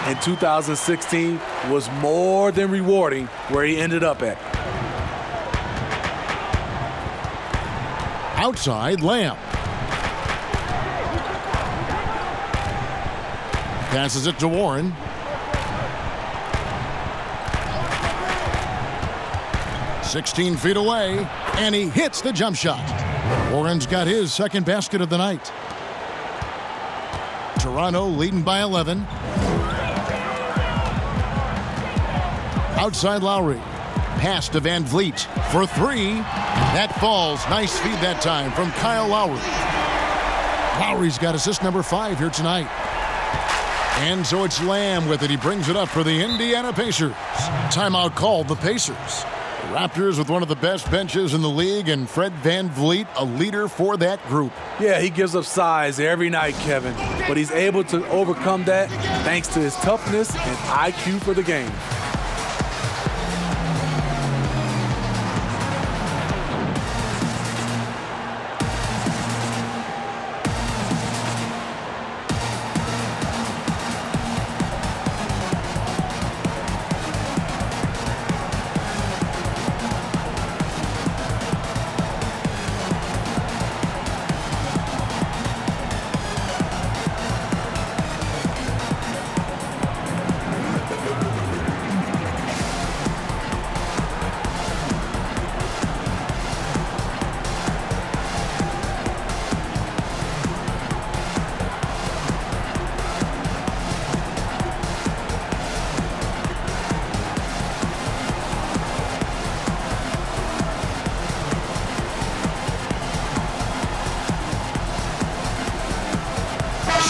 in 2016 was more than rewarding where he ended up at. Outside, Lamb. Passes it to Warren. "16 feet away, and he hits the jump shot. Warren's got his second basket of the night. Toronto leading by 11. Outside Lowry. Pass to VanVleet for 3. That falls. Nice feed that time from Kyle Lowry. Lowry's got assist number 5 here tonight. And so it's Lamb with it. He brings it up for the Indiana Pacers. Timeout called the Pacers. The Raptors with one of the best benches in the league, and Fred VanVleet, a leader for that group. Yeah, he gives up size every night, Kevin, but he's able to overcome that thanks to his toughness and IQ for the game.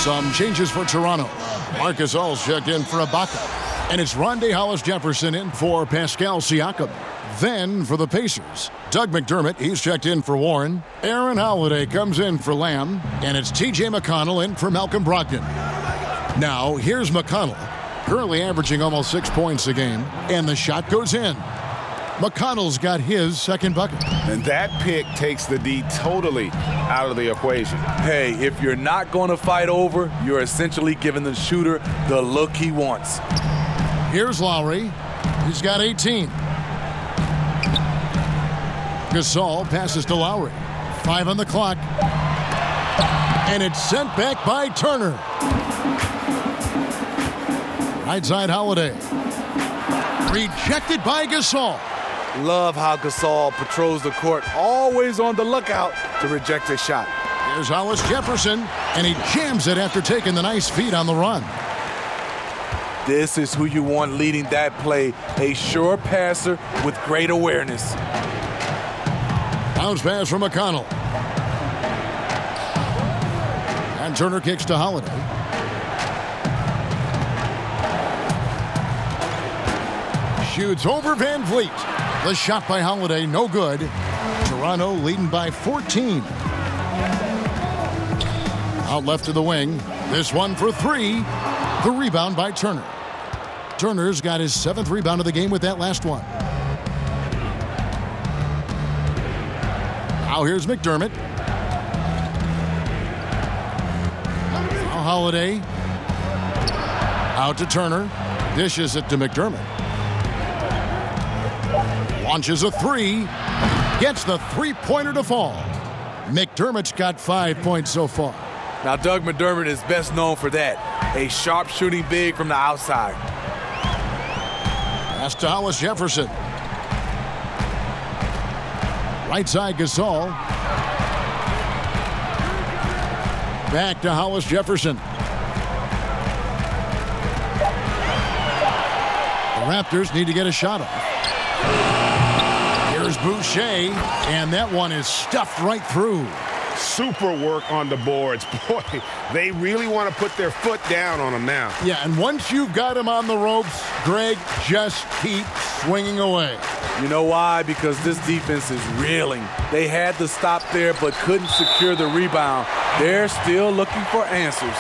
Some changes for Toronto. Marcus All's checked in for Ibaka. And it's Rondae Hollis-Jefferson in for Pascal Siakam. Then for the Pacers, Doug McDermott, he's checked in for Warren. Aaron Holiday comes in for Lamb. And it's T.J. McConnell in for Malcolm Brogdon. Now, here's McConnell, currently averaging almost 6 points a game. And the shot goes in. McConnell's got his second bucket. And that pick takes the D totally out of the equation. Hey, if you're not going to fight over, you're essentially giving the shooter the look he wants. Here's Lowry. He's got 18. Gasol passes to Lowry. 5 on the clock. And it's sent back by Turner. Right side Holiday. Rejected by Gasol. Love how Gasol patrols the court, always on the lookout to reject a shot. Here's Hollis-Jefferson, and he jams it after taking the nice feed on the run. This is who you want leading that play, a sure passer with great awareness. Bounce pass from McConnell. And Turner kicks to Holiday. Shoots over Van Vliet. The shot by Holiday, no good. Toronto leading by 14. Out left to the wing. This one for three. The rebound by Turner. Turner's got his 7th rebound of the game with that last one. Now here's McDermott. Now Holiday. Out to Turner. Dishes it to McDermott. Launches a three. Gets the three-pointer to fall. McDermott's got 5 points so far. Now, Doug McDermott is best known for that. A sharp shooting big from the outside. Pass to Hollis Jefferson. Right side Gasol. Back to Hollis Jefferson. The Raptors need to get a shot off. Here's Boucher, and that one is stuffed right through. Super work on the boards. Boy, they really want to put their foot down on them now. Yeah, and once you've got him on the ropes, Greg, just keep swinging away. You know why? Because this defense is reeling. They had to stop there but couldn't secure the rebound. They're still looking for answers.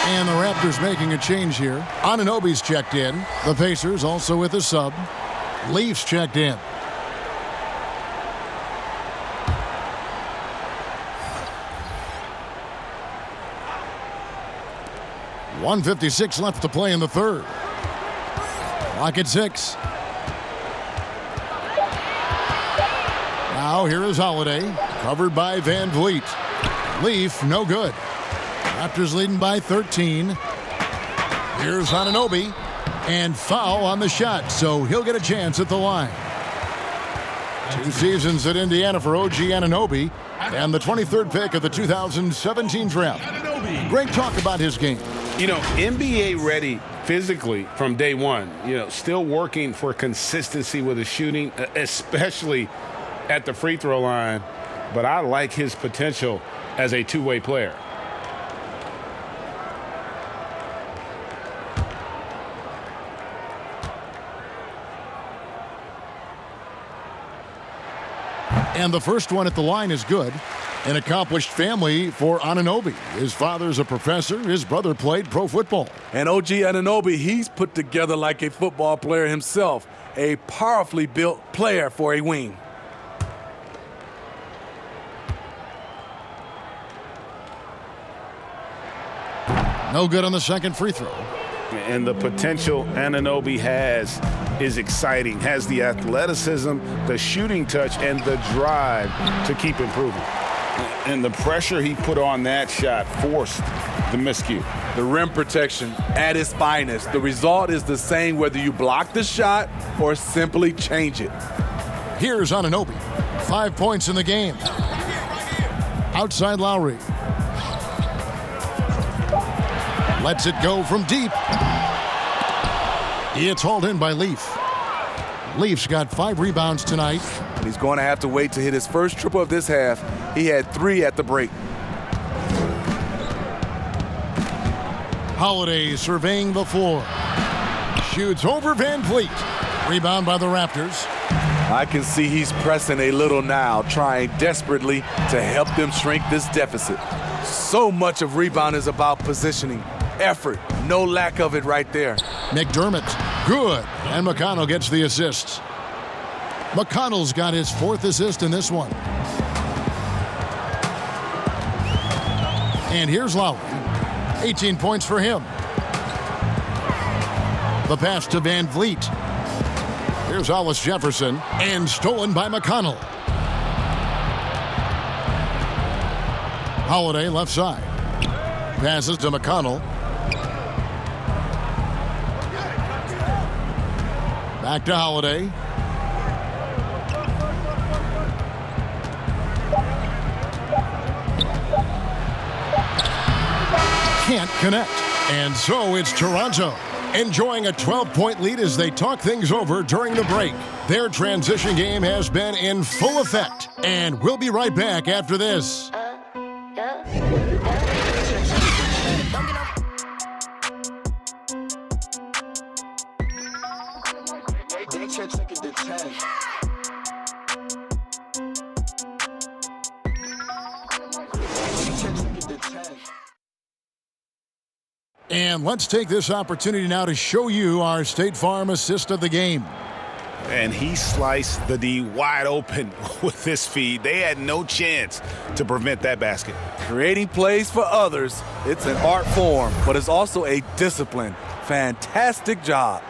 And the Raptors making a change here. Anunoby's checked in. The Pacers also with a sub. Leafs checked in. .156 left to play in the third. Clock at 6. Now here is Holiday, covered by Van Vliet. Leaf, no good. Raptors leading by 13. Here's Anunoby, and foul on the shot, so he'll get a chance at the line. 2 seasons at Indiana for OG Anunoby, and the 23rd pick of the 2017 draft. Great talk about his game. You know, NBA ready physically from day one. You know, still working for consistency with his shooting, especially at the free throw line. But I like his potential as a two-way player. And the first one at the line is good. An accomplished family for Anunoby. His father's a professor. His brother played pro football. And OG Anunoby, he's put together like a football player himself. A powerfully built player for a wing. No good on the second free throw. And the potential Anunoby has is exciting. Has the athleticism, the shooting touch, and the drive to keep improving. And the pressure he put on that shot forced the miscue. The rim protection at its finest. The result is the same whether you block the shot or simply change it. Here's Anunoby. 5 points in the game. Outside Lowry. Lets it go from deep. It's hauled in by Leaf. Leaf's got 5 rebounds tonight. And he's going to have to wait to hit his first triple of this half. He had 3 at the break. Holiday surveying the floor. Shoots over Van Vliet. Rebound by the Raptors. I can see he's pressing a little now, trying desperately to help them shrink this deficit. So much of rebound is about positioning, effort, no lack of it right there. McDermott, good, and McConnell gets the assist. McConnell's got his 4th assist in this one. And here's Lowry, 18 points for him. The pass to Van Vliet. Here's Hollis Jefferson, and stolen by McConnell. Holiday left side. Passes to McConnell. Back to Holiday. Can't connect. And so it's Toronto, enjoying a 12-point lead as they talk things over during the break. Their transition game has been in full effect. And we'll be right back after this. And let's take this opportunity now to show you our State Farm assist of the game. And he sliced the D wide open with his feed. They had no chance to prevent that basket. Creating plays for others, it's an art form, but it's also a discipline. Fantastic job.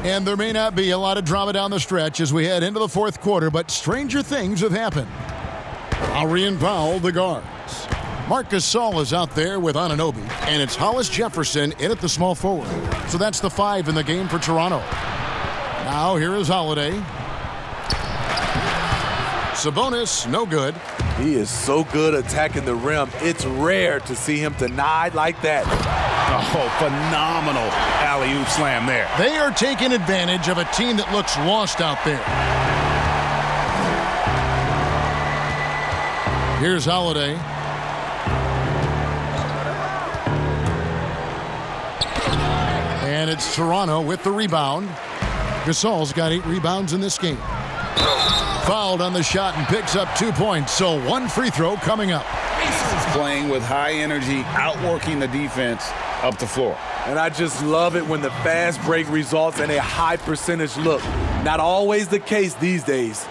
And there may not be a lot of drama down the stretch as we head into the fourth quarter, but stranger things have happened. Lowry and Powell, the guards. Marc Gasol is out there with Anunoby, and it's Hollis Jefferson in at the small forward. So that's the 5 in the game for Toronto. Now here is Holiday. Sabonis, no good. He is so good attacking the rim. It's rare to see him denied like that. Oh, phenomenal alley-oop slam there. They are taking advantage of a team that looks lost out there. Here's Holiday. And it's Toronto with the rebound. Gasol's got 8 rebounds in this game. Fouled on the shot and picks up 2 points, so 1 free throw coming up. Playing with high energy, outworking the defense up the floor. And I just love it when the fast break results in a high percentage look. Not always the case these days.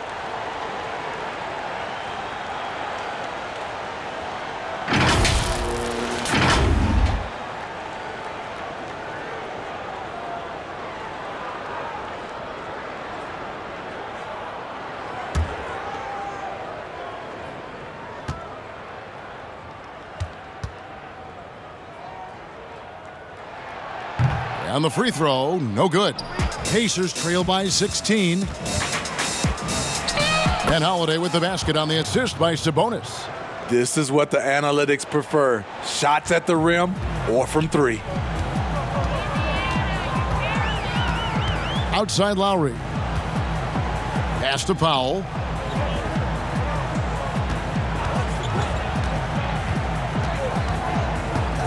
On the free throw, no good. Pacers trail by 16. And Holiday with the basket on the assist by Sabonis. This is what the analytics prefer. Shots at the rim or from 3. Outside Lowry. Pass to Powell.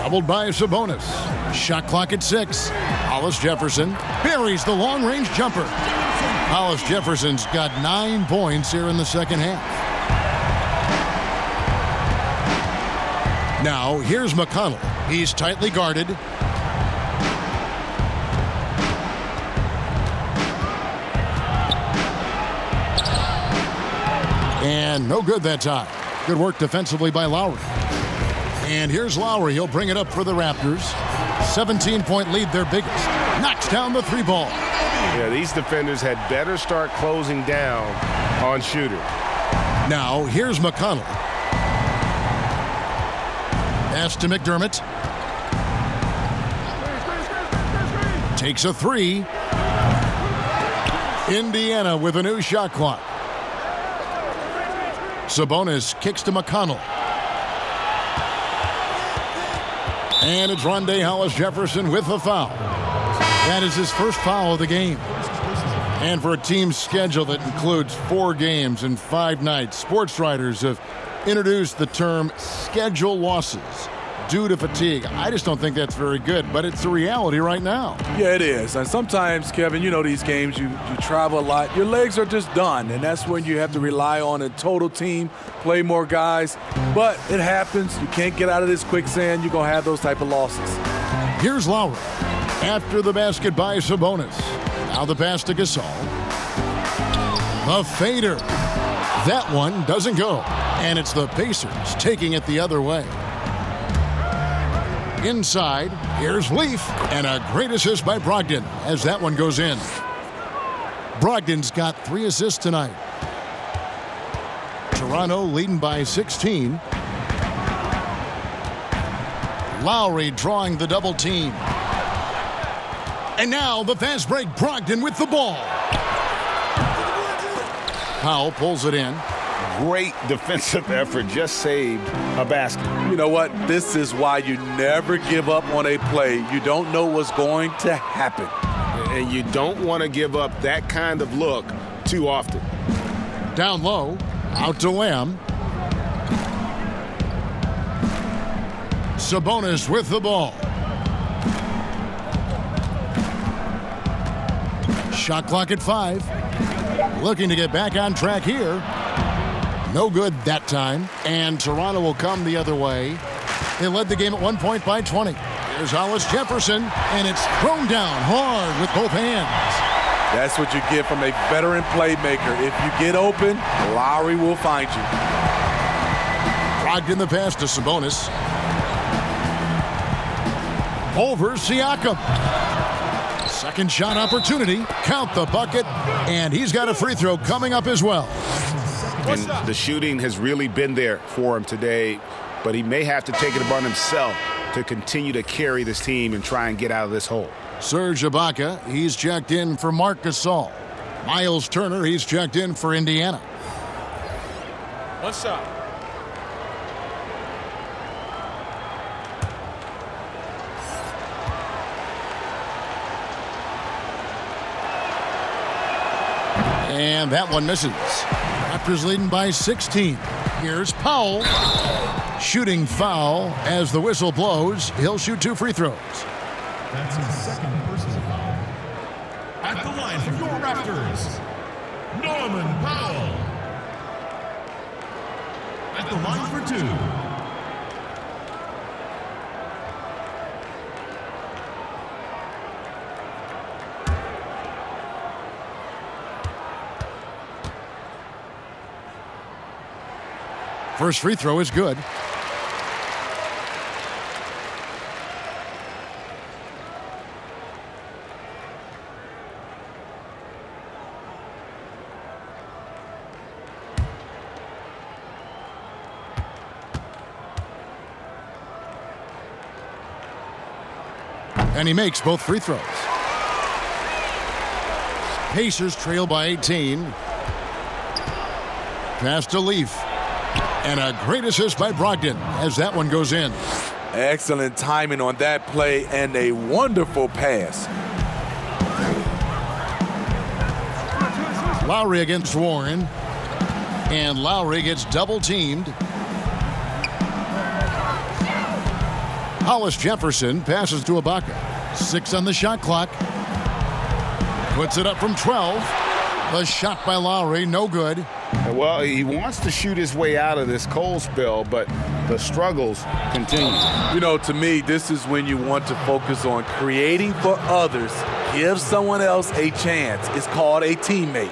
Doubled by Sabonis. Shot clock at 6. Hollis Jefferson buries the long-range jumper. Hollis Jefferson's got 9 points here in the second half. Now, here's McConnell. He's tightly guarded. And no good that time. Good work defensively by Lowry. And here's Lowry. He'll bring it up for the Raptors. 17-point lead, their biggest. Knocks down the 3 ball. Yeah, these defenders had better start closing down on shooter. Now, here's McConnell. Pass to McDermott. Takes a 3. Indiana with a new shot clock. Sabonis kicks to McConnell. And it's Rondé Hollis-Jefferson with the foul. That is his first foul of the game. And for a team's schedule that includes 4 games and 5 nights, sports writers have introduced the term schedule losses due to fatigue. I just don't think that's very good, but it's the reality right now. Yeah, it is. And sometimes, Kevin, you know these games, you travel a lot. Your legs are just done, and that's when you have to rely on a total team, play more guys. But it happens. You can't get out of this quicksand. You're going to have those type of losses. Here's Lowry. After the basket by Sabonis. Now the pass to Gasol. The fader. That one doesn't go. And it's the Pacers taking it the other way. Inside, here's Leaf, and a great assist by Brogdon as that one goes in. Brogdon's got 3 assists tonight. Toronto leading by 16. Lowry drawing the double team. And now the fast break, Brogdon with the ball. Powell pulls it in. Great defensive effort, just saved a basket. You know what? This is why you never give up on a play. You don't know what's going to happen. and you don't want to give up that kind of look too often. Down low, out to Lamb. Sabonis with the ball. Shot clock at 5. Looking to get back on track here. No good that time. And Toronto will come the other way. They led the game at 1 point by 20. Here's Hollis Jefferson, and it's thrown down hard with both hands. That's what you get from a veteran playmaker. If you get open, Lowry will find you. Brogdon the pass to Sabonis. Over Siakam. Second shot opportunity. Count the bucket. And he's got a free throw coming up as well. And the shooting has really been there for him today, but he may have to take it upon himself to continue to carry this team and try and get out of this hole. Serge Ibaka, he's checked in for Marc Gasol. Miles Turner, he's checked in for Indiana. One shot. And that one misses. Raptors leading by 16. Here's Powell. Shooting foul as the whistle blows. He'll shoot 2 free throws. That's his second personal foul. At the line for your Raptors, Norman Powell. At the line for 2. First free throw is good. And he makes both free throws. Pacers trail by 18. Pass to Leaf. And a great assist by Brogdon as that one goes in. Excellent timing on that play and a wonderful pass. Lowry against Warren. And Lowry gets double teamed. Hollis Jefferson passes to Ibaka. 6 on the shot clock. Puts it up from 12. The shot by Lowry, no good. Well, he wants to shoot his way out of this cold spell, but the struggles continue. You know, to me, this is when you want to focus on creating for others. Give someone else a chance. It's called a teammate.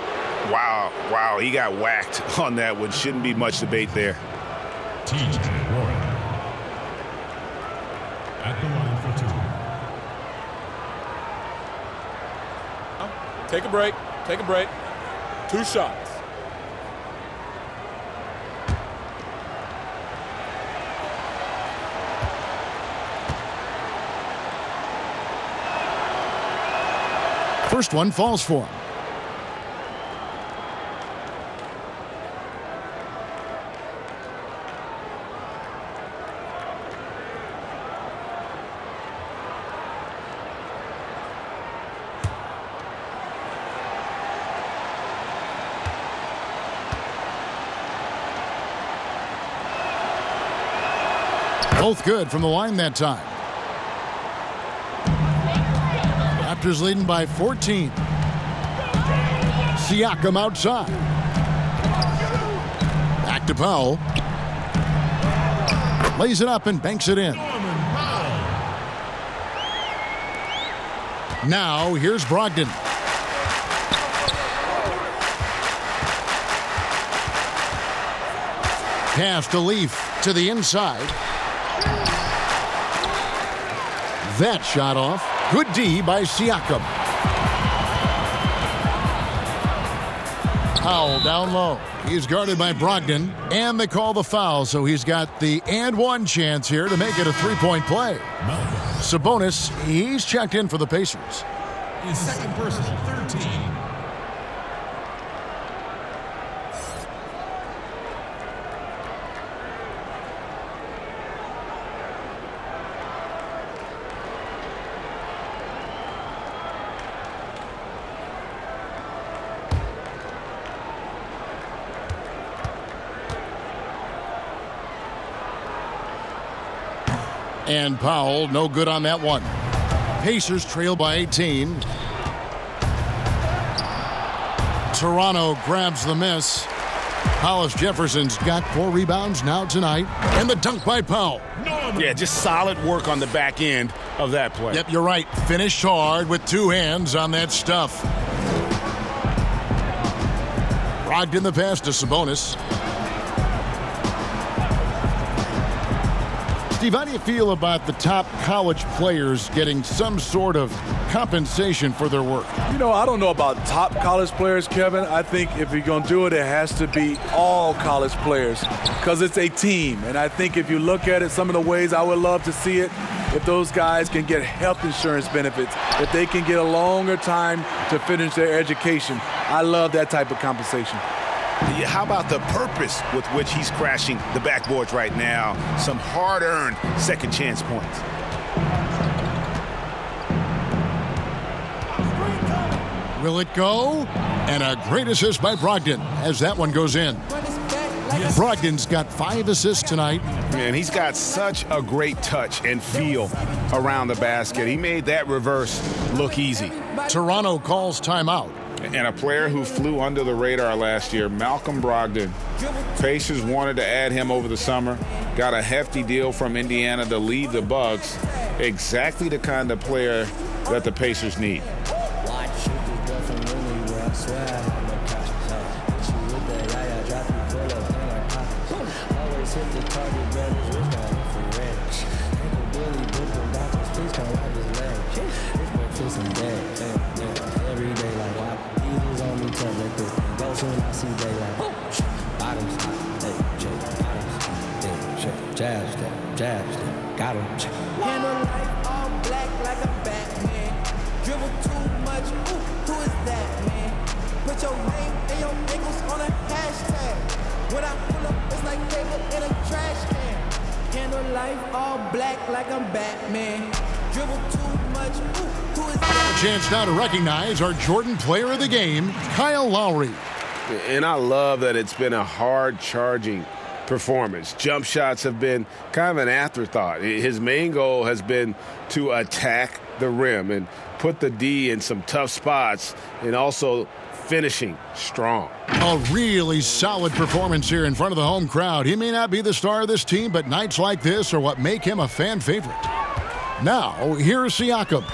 Wow, he got whacked on that one. Shouldn't be much debate there. T.J. Warren. At the line for 2. Take a break. Take a break. 2 shots. First one falls for him. Both good from the line that time. Raptors leading by 14. Siakam outside. Back to Powell. Lays it up and banks it in. Now here's Brogdon. Pass to Leaf to the inside. That shot off. Good D by Siakam. Powell down low. He's guarded by Brogdon, and they call the foul, so he's got the and one chance here to make it a three-point play. Sabonis, he's checked in for the Pacers. His second personal, 13. And Powell, no good on that one. Pacers trail by 18. Toronto grabs the miss. Hollis Jefferson's got 4 rebounds now tonight. And the dunk by Powell. Yeah, just solid work on the back end of that play. Yep, you're right. Finished hard with 2 hands on that stuff. Brogdon the pass to Sabonis. Steve, how do you feel about the top college players getting some sort of compensation for their work? You know, I don't know about top college players, Kevin. I think if you're going to do it, it has to be all college players because it's a team. And I think if you look at it, some of the ways I would love to see it, if those guys can get health insurance benefits, if they can get a longer time to finish their education. I love that type of compensation. How about the purpose with which he's crashing the backboards right now? Some hard-earned second chance points. Will it go? And a great assist by Brogdon as that one goes in. Brogdon's got 5 assists tonight. Man, he's got such a great touch and feel around the basket. He made that reverse look easy. Toronto calls timeout. And a player who flew under the radar last year, Malcolm Brogdon. Pacers wanted to add him over the summer. Got a hefty deal from Indiana to leave the Bucks. Exactly the kind of player that the Pacers need. Got him. Handle life all black like a Batman. Dribble too much. Ooh, who is that, man? Put your name and your ankles on a hashtag. When I pull up, it's like paper in a trash can. Handle life all black like I'm Batman. Dribble too much. Ooh, who is that? A chance now to recognize our Jordan Player of the Game, Kyle Lowry. And I love that it's been a hard-charging performance. Jump shots have been kind of an afterthought. His main goal has been to attack the rim and put the D in some tough spots and also finishing strong. A really solid performance here in front of the home crowd. He may not be the star of this team, but nights like this are what make him a fan favorite. Now, here's Siakam.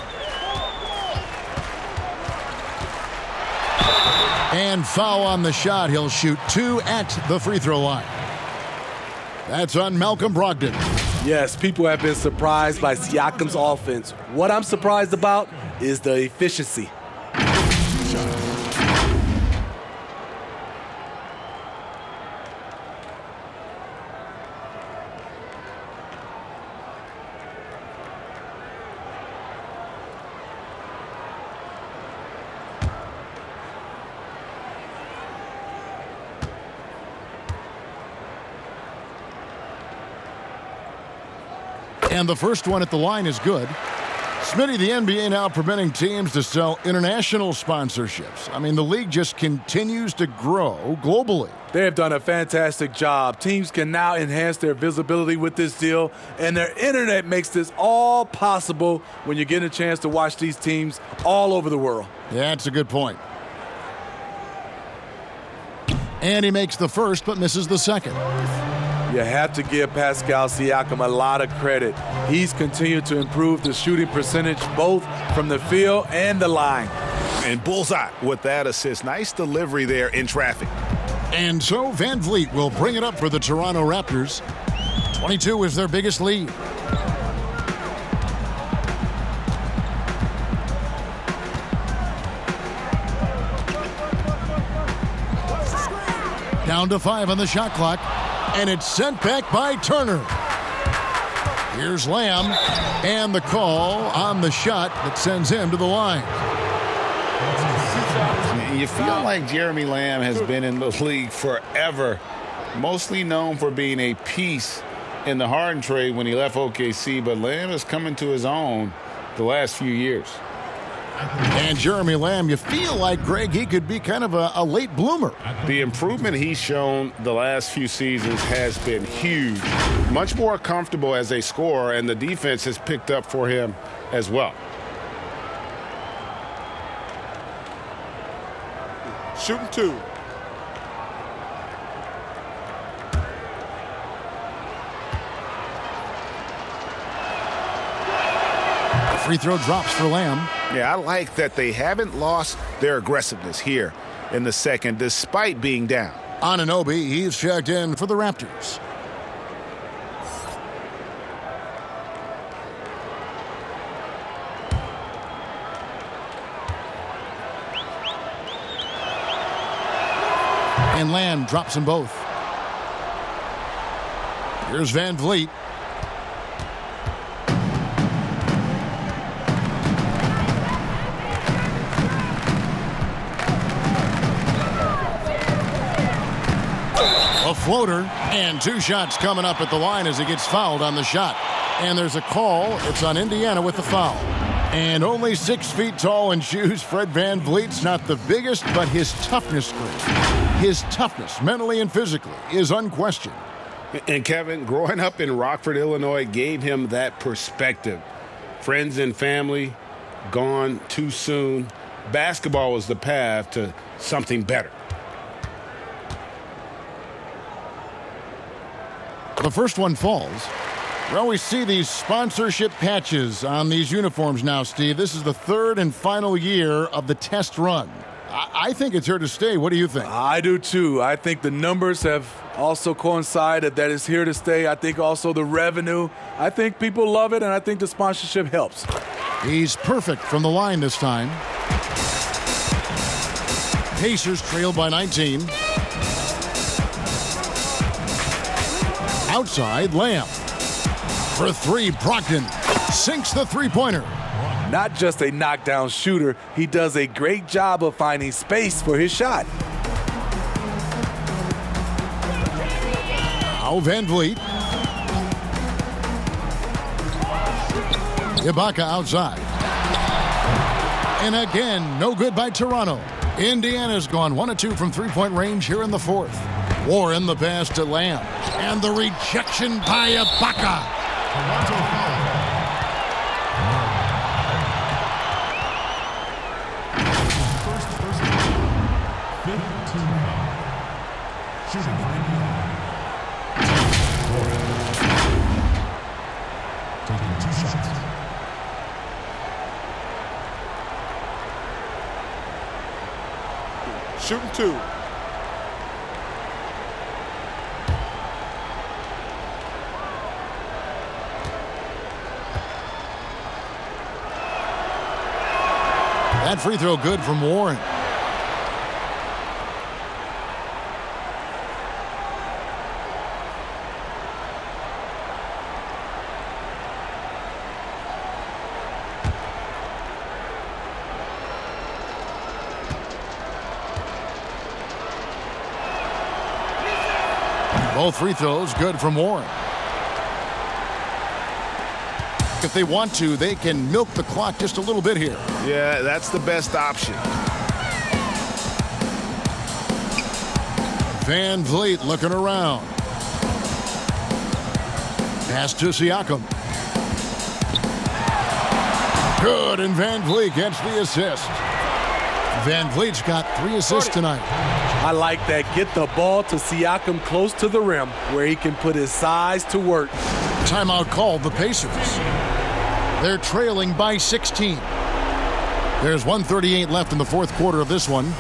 And foul on the shot. He'll shoot 2 at the free throw line. That's on Malcolm Brogdon. Yes, people have been surprised by Siakam's offense. What I'm surprised about is the efficiency. And the first one at the line is good. Smitty, the NBA now permitting teams to sell international sponsorships. I mean, the league just continues to grow globally. They have done a fantastic job. Teams can now enhance their visibility with this deal, and their internet makes this all possible when you get a chance to watch these teams all over the world. Yeah, that's a good point. And he makes the first but misses the second. You have to give Pascal Siakam a lot of credit. He's continued to improve the shooting percentage both from the field and the line. And bullseye with that assist. Nice delivery there in traffic. And so Van Vliet will bring it up for the Toronto Raptors. 22 is their biggest lead. Down to 5 on the shot clock. And it's sent back by Turner. Here's Lamb, and the call on the shot that sends him to the line. You feel like Jeremy Lamb has been in the league forever, mostly known for being a piece in the Harden trade when he left OKC, but Lamb is coming to his own the last few years. And Jeremy Lamb, you feel like, Greg, he could be kind of a late bloomer. The improvement he's shown the last few seasons has been huge. much more comfortable as a scorer, and the defense has picked up for him as well. Shooting 2. Free throw drops for Lamb. Yeah, I like that they haven't lost their aggressiveness here in the second, despite being down. Anunoby, he's checked in for the Raptors. And Lamb drops them both. Here's Van Vliet. A floater, and 2 shots coming up at the line as he gets fouled on the shot. And there's a call. It's on Indiana with the foul. And only 6 feet tall in shoes, Fred Van Vliet's not the biggest, but his toughness His toughness, mentally and physically, is unquestioned. And Kevin, growing up in Rockford, Illinois, gave him that perspective. Friends and family gone too soon. Basketball was the path to something better. The first one falls. We always see these sponsorship patches on these uniforms now, Steve. This is the 3rd and final year of the test run. I think it's here to stay. What do you think? I do too. I think the numbers have also coincided that it's here to stay. I think also the revenue. I think people love it, and I think the sponsorship helps. He's perfect from the line this time. Pacers trailed by 19. Outside, Lamb. For 3, Brogdon sinks the three-pointer. Not just a knockdown shooter, he does a great job of finding space for his shot. Now Van Vliet. Ibaka outside. And again, no good by Toronto. Indiana's gone 1 of 2 from three-point range here in the 4th. Warren the pass to Lamb. And the rejection by Ibaka. Toronto foul. First personal. 5th team foul. Shooting for Indiana. Taking 2 shots. Shooting 2. That free throw good from Warren. Both free throws good from Warren. If they want to, they can milk the clock just a little bit here. Yeah, that's the best option. Van Vliet looking around. Pass to Siakam. Good, and Van Vliet gets the assist. Van Vliet's got 3 assists tonight. I like that. Get the ball to Siakam close to the rim where he can put his size to work. Timeout called the Pacers. They're trailing by 16. There's 1:38 left in the 4th quarter of this one.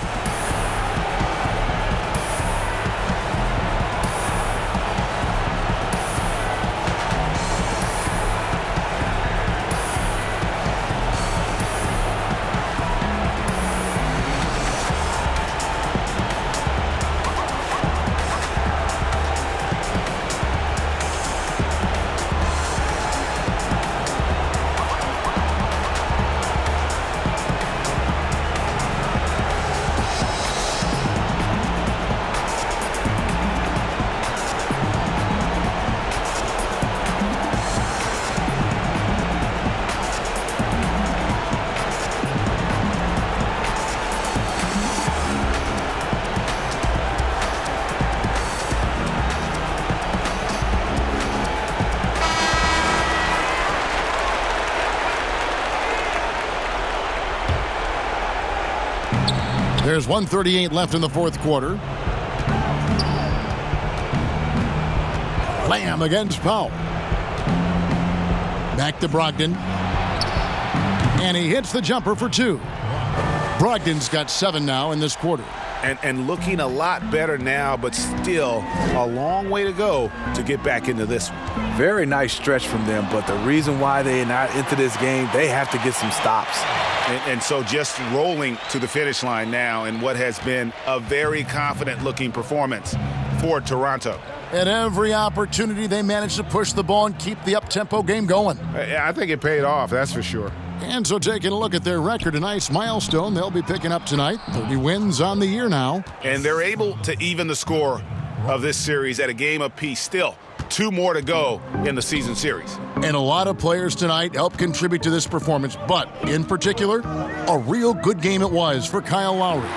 There's 1:38 left in the fourth quarter. Lamb against Powell. Back to Brogdon. And he hits the jumper for 2. Brogdon's got 7 now in this quarter. And looking a lot better now, but still a long way to go to get back into this one. Very nice stretch from them, but the reason why they're not into this game, they have to get some stops. And so just rolling to the finish line now in what has been a very confident-looking performance for Toronto. At every opportunity, they managed to push the ball and keep the up-tempo game going. I think it paid off, that's for sure. And so taking a look at their record, a nice milestone they'll be picking up tonight. 30 wins on the year now. And they're able to even the score of this series at a game apiece. Still, 2 more to go in the season series. And a lot of players tonight helped contribute to this performance, but in particular, a real good game it was for Kyle Lowry.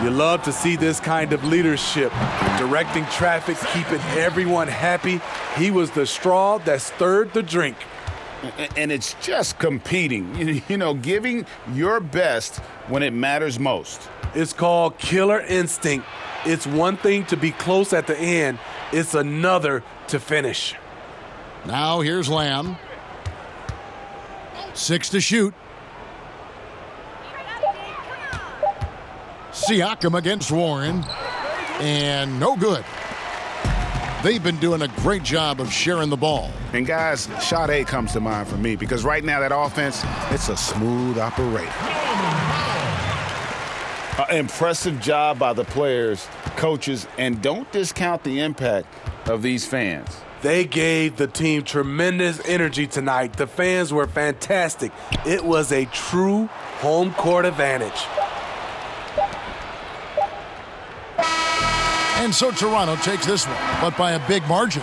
You love to see this kind of leadership, directing traffic, keeping everyone happy. He was the straw that stirred the drink. And it's just competing, giving your best when it matters most. It's called killer instinct. It's one thing to be close at the end. It's another to finish. Now here's Lamb. 6 to shoot. Siakam against Warren. And no good. They've been doing a great job of sharing the ball. And guys, shot 8 comes to mind for me because right now that offense, it's a smooth operation. Impressive job by the players, coaches, and don't discount the impact of these fans. They gave the team tremendous energy tonight. The fans were fantastic. It was a true home court advantage. And so Toronto takes this one, but by a big margin.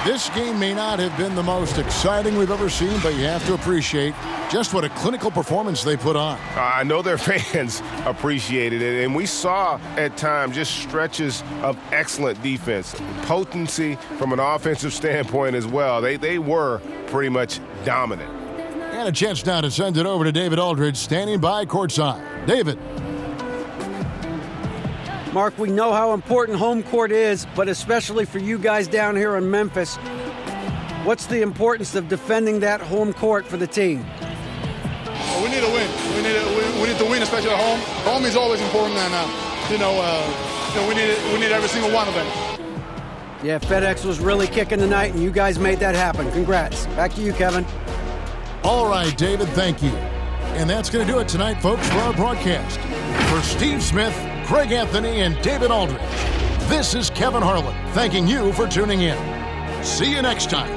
This game may not have been the most exciting we've ever seen, but you have to appreciate just what a clinical performance they put on. I know their fans appreciated it, and we saw at times just stretches of excellent defense, potency from an offensive standpoint as well. They were pretty much dominant. And a chance now to send it over to David Aldridge, standing by courtside. David. Mark, we know how important home court is, but especially for you guys down here in Memphis, what's the importance of defending that home court for the team? Well, we need to win. We need to win, especially at home. Home is always important, and we need every single one of them. Yeah, FedEx was really kicking tonight, and you guys made that happen. Congrats. Back to you, Kevin. All right, David, thank you. And that's going to do it tonight, folks, for our broadcast. For Steve Smith, Craig Anthony, and David Aldridge, this is Kevin Harlan thanking you for tuning in. See you next time.